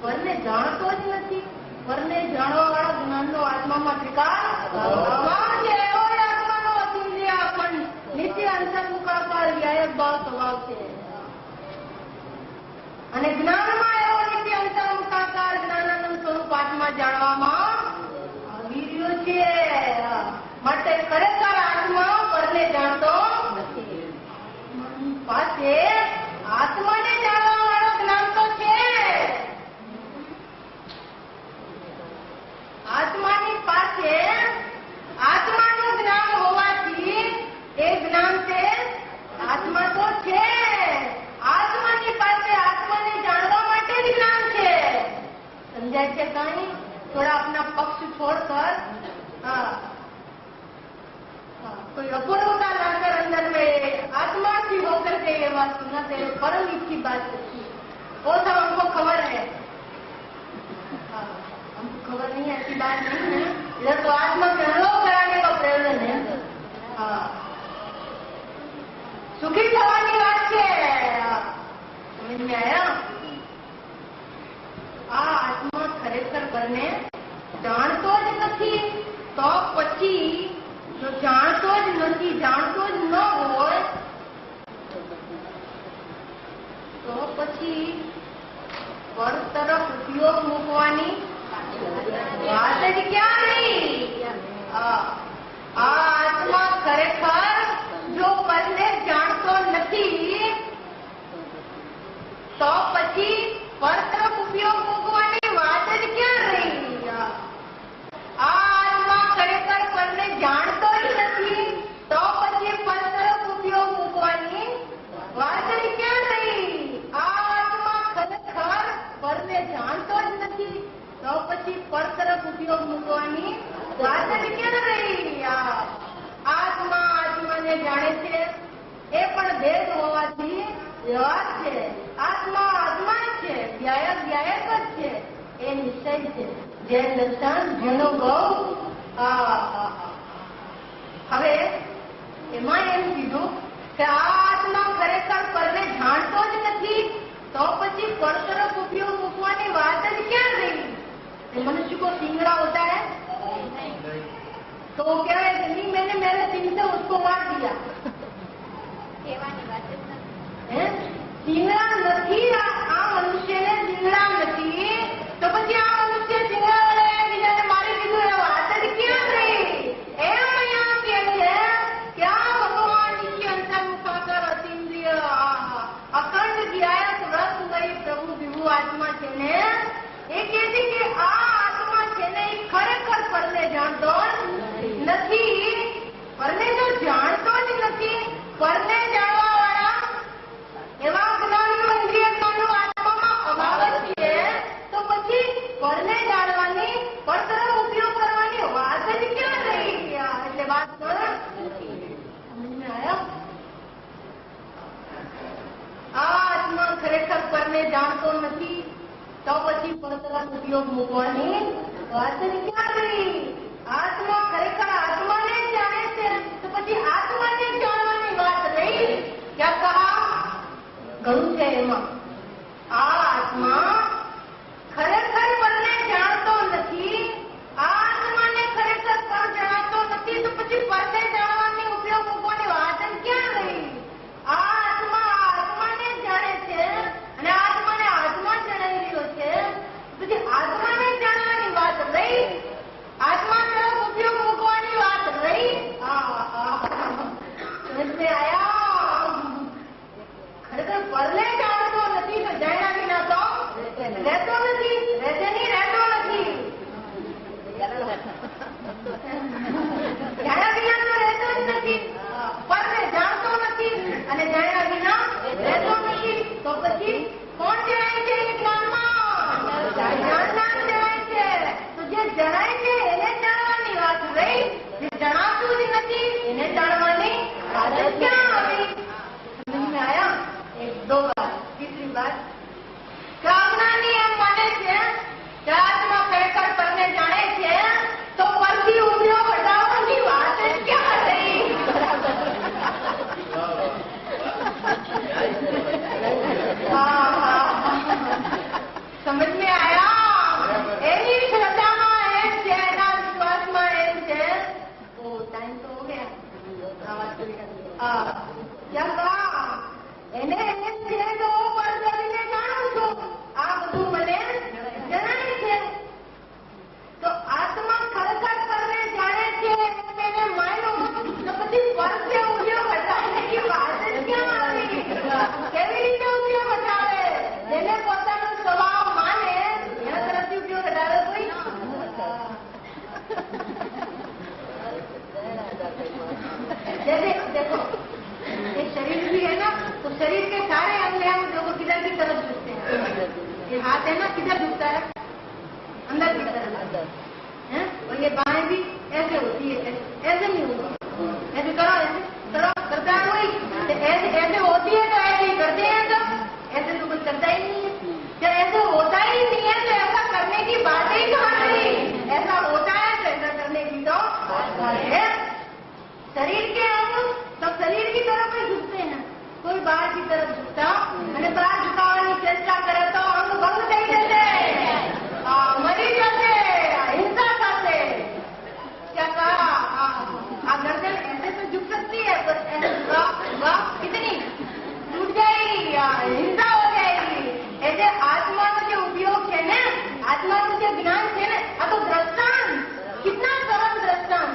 પરને જાણતો જ નથી। પરને જાણવા વાળા જ્ઞાનનો આત્મામાં ત્રિકાળ અભાવ છે। એવો જ આત્માનો અતિન્દ્રિય અખંડ નિત્ય અંતર્મુખાકાર વ્યાયક ભાવ સ્વભાવ છે। અને જ્ઞાનમાં એવો નિત્ય અંતર્મુખાકાર જ્ઞાનાનંદ સ્વરૂપ આત્મા જાણવામાં આવી રહ્યો છે। માટે ખરેખર આત્મા પરને જાણતો નથી। પાસે આત્માને જાણવા વાળો જ્ઞાન તો છે। આત્માની પાસે આત્માનું જ્ઞાન હોવાથી એ જ્ઞાન છે આત્મા તો છે। આત્માની પાસે આત્માને જાણવા માટે જ જ્ઞાન છે। સમજાય છે કहीं? थोड़ा अपना पक्ष छोड़कर कोई अपूर्वता लाकर अंदर में आत्मा की होकर के ये बात सुना तेरे परम की बात है। वो सब हमको खबर है। हमको खबर नहीं है, ऐसी बात नहीं है। इधर तो आत्मा के अनुभव कराने का प्रयोजन है। सुखी થવાની વાત છે। समझ में आया? આ આત્મા ખરેખર પરને જાણતો જ નથી તો પછી જો જાણતો જ નથી, જાણતો જ ન હોય તો પછી પર તરફ ઉપયોગ મૂકવાની વાત જ ક્યાં રહી? આ આત્મા ખરેખર જો પરને જાણતો નથી તો પછી પર તરફ ઉપયોગ મૂકવાની વાત જ ક્યાં રહી? આ આત્મા ખરેખર પરને જાણતો જ નથી તો પછી પર તરફ ઉપયોગ મૂકવાની વાત જ ક્યાં રહી? આ આત્મા ખરેખર પરને જાણતો જ નથી તો પછી પર તરફ ઉપયોગ મૂકવાની વાત જ ક્યાં રહી? આત્મા આત્માને જાણે છે એ પણ ભેદ હોવાથી વ્યવહાર છે। આત્મા આત્મા જ છે, વ્યાયક વ્યાયક જ છે, એ નિશ્ચય છે। જૈન દર્શન જેનો ગૌ। હવે એમાં એમ કીધું કે આ આત્મા ખરેખર પરને જાણતો જ નથી તો પછી પર તરફ ઉપયોગ મૂકવાની વાત જ ક્યાં રહી? मनुष्य को सिंगड़ा होता है तो वो क्या है कि मैंने मेरे सिंह से उसको मार दिया। सिंगड़ा नहीं, आ मनुष्य ने सिंगड़ा नहीं तो પછી આ મનુષ્ય સિંગડા વડે બીજાને મારી દીધું એ વાત જ ક્યાં રહી? એમ અહીંયા કહે છે કે આ ભગવાન નિત્ય અંતર્મુખાકાર અતીન્દ્રિય અખંડ જ્ઞાયક રસમય પ્રભુ વિભુ આત્મા છે ને એ કહે છે કે આ આત્મા છે ને એ ખરેખર પરને જાણતો નથી। પરને જો જાણતો જ નથી, પરને જાણવા વાળા એવા જ્ઞાનનો ઇન્દ્રિય જ્ઞાનનો આત્મામાં અભાવ જ છે તો પછી પરને જાણવાની, પર તરફ ઉપયોગ કરવાની વાત જ ક્યાં રહી? એટલે વાત સમજ में आया? આ આત્મા ખરેખર પરને જાણતો નથી તો પછી પર તરફ ઉપયોગ મૂકવાની વાત જ ક્યાં રહી? આત્મા ખરેખર આત્માને જ જાણે છે તો પછી આત્માને જાણવાની વાત રહી? क्या कहा? ઘણું છે એમાં। આ આત્મા ખરેખર પરને જાણતો નથી, આ આત્માને ખરેખર પર જાણતો નથી તો પછી પરને જાણવાની ઉપયોગ મૂકવાની વાત જ ક્યાં રહી? આ આત્મા આત્માને જાણે છે અને આત્માને આત્મા જણાવી રહ્યો છે પછી આત્માને જાણવાની વાત રહી? આત્મા એને જાણવાની આદત ક્યાં આવી? સમજ में आया? एक दो बात. तीसरी बात, કામનાની એમ માને છે કે આત્મા ખરેખર પરને જાણે છે તો પરથી ઉપયોગ હટાવવાની વાત જ ક્યાં રહી? સમજ में आया? એની શ્રદ્ધામાં એમ છે, એના વિશ્વાસમાં એમ છે. ઓ ટાઈમ તો હો ગયા. क्या कहा? એને એમ છે તો હું પરસરીને જાણું છું, આ બધું મને જણાય છે. તો આત્મા ખરેખર પરને જાણે છે એને માન્યું તો પછી પરસે ઉપયોગ હટાવવાની વાત જ ક્યાં આવી? કેવી રીતે ઉપયોગ હટાવે? જેને પોતાનો સ્વભાવ માને એના તરફથી ઉપયોગ હટાવે કોઈ? जैसे देखो, ये शरीर भी है ना, तो शरीर के सारे अंग हैं जो किधर की तरफ झुकते हैं. ये हाथ है ना, किधर झुकता है? अंदर की तरफ है. और ये बाहें भी ऐसे होती है, ऐसे नहीं होती. ऐसे करो, ऐसे करो, करता है कोई? ऐसे ऐसे होती है तो ऐसे ही करते हैं. तो ऐसे तो कुछ करता ही नहीं है. जब ऐसे होता ही नहीं है तो ऐसा करने की बात ही कहाँ रही? ऐसा होता है तो ऐसा करने की तो है. शरीर के अंग सब शरीर की तरफ ही झुकते हैं, कोई बाहर की तरफ झुकता અને બહાર ઝુકાવવાની ચેષ્ટા કરે તો અંગ ભંગ થઈ જશે, મરી જશે, હિંસા થશે. क्या कहा? गर्दन ऐसे तो झुक सकती है पर कितनी टूट जाएगी, हिंसा हो जाएगी. ऐसे आत्माનો જે ઉપયોગ છે ને, આત્માનું જે જ્ઞાન છે ને, આ તો દ્રષ્ટાંત, कितना सरल दृष्टांत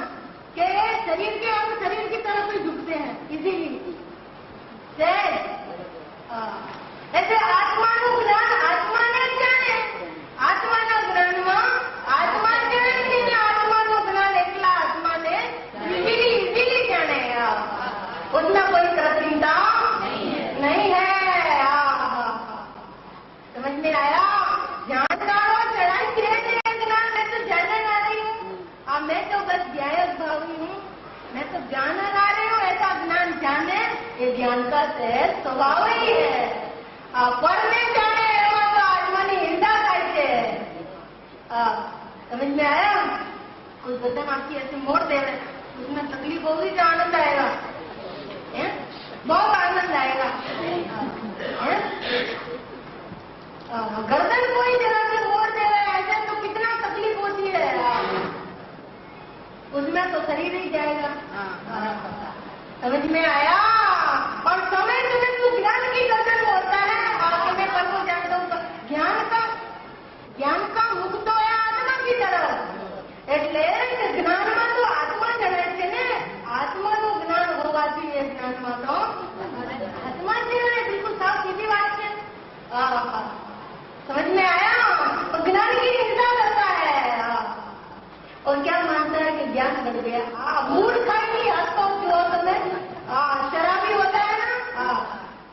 के शरीर के अंग शरीर की तरफ ही झुकते हैं इजीली. ऐसे आत्माનું જ્ઞાન આત્માને જ જાણે. આત્માના જ્ઞાનમાં આત્મા જાણે છે ને આત્માનું જ્ઞાન એકલા આત્માને इजीली जाने. उसमें कोई कृत्रिमता नहीं है. समझ में आया? जानकारो चढ़ाई धीरे धीरे ज्ञान मैं तो जानने आ रही हूँ. मैं तो बस ज्ञायक भावी हूँ, मैं तो जानने आ रही हूँ. ऐसा ज्ञान जाने ये ज्ञान का सहज स्वभाव ही है. पर में जाने एवं तो आत्मा की हिंसा થાય છે. समझ में आया? कोई बदन आपकी ऐसे मोड़ दे रहे, उसमें तकलीफ होगी तो आनंद आएगा, बहुत आनंद आएगा. गर्दन कोई जरा से मोड़ दे रहे ऐसे तो कितना तकलीफ होती है. उसमें तो शरीर ही जाएगा. समझ में आया? और समय समय तो ज्ञान की गर्दन होता है. आगे मैं कल को जानता हूँ ज्ञान का मुख तो है आत्मा की तरफ. એટલે જ્ઞાનમાં તો આત્મા જણાય છે ને, આત્માનું જ્ઞાન હોવાથી એ જ્ઞાનમાં તો આત્મા જણાય. બિલકુલ સાવ સીધી વાત છે. समझ में आया? ज्ञान की हिंसा करता है और क्या मानता है कि ज्ञान बढ़ गया. मूड खाएंगे आसपास जो समय शराबी होता है ना,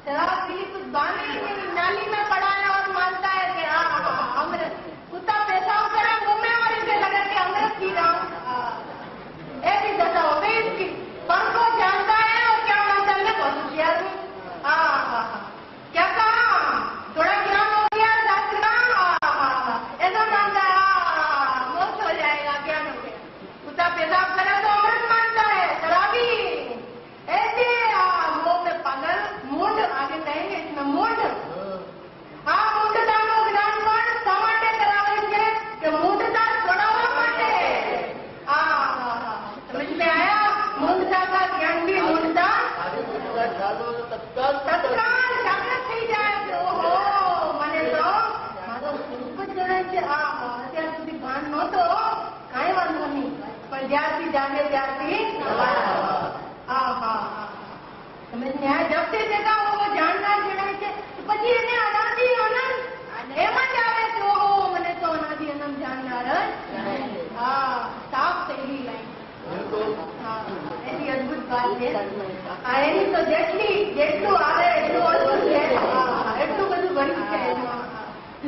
शराब पी कुछ बांधी नाली में पड़ा है और मानता है कि अमृत कुत्ता पेशाब करे मुंह में और इसे लगा कि अमृत पी रहा हूँ. ऐसी दशा हो गई इसकी. पर को जानता है और क्या मानता है मैं बहुत होशियार हूँ. क्या कहा? थोड़ा ज्ञान हो गया शास्त्र का, ऐसा मानता है मोक्ष हो जाएगा. ज्ञान हो गया. कुत्ता पेशाब करे तो अमृत मानता है शराबी. ऐसे मुंह में पागल मूड आगे कहेंगे इसमें मूड. મૂઢતાનું જ્ઞાન પણ શા માટે કરાવે છે કે મૂઢતા છોડાવવા માટે. સમજ में आया? મૂઢતા का ज्ञान भी मूढ़ता તત્કાલ જાગૃત થઈ જાય. ઓહો મને તો મારો સ્વરૂપ જ જણાય છે. અત્યાર સુધી ભાન નહોતો, કાંઈ વાંધો નહીં, પણ જ્યારથી જાગે ત્યારથી સમજ में आया? जब से देखा वो जानकार जણાય છે પછી એને અનાદિ આનંદ એમ જ આવે છે. ઓહો મને તો અનાદિ આનંદ જાણનાર જ. સાફ થયેલી લાઈન. એની અદભુત વાત છે. એની તો જેટલી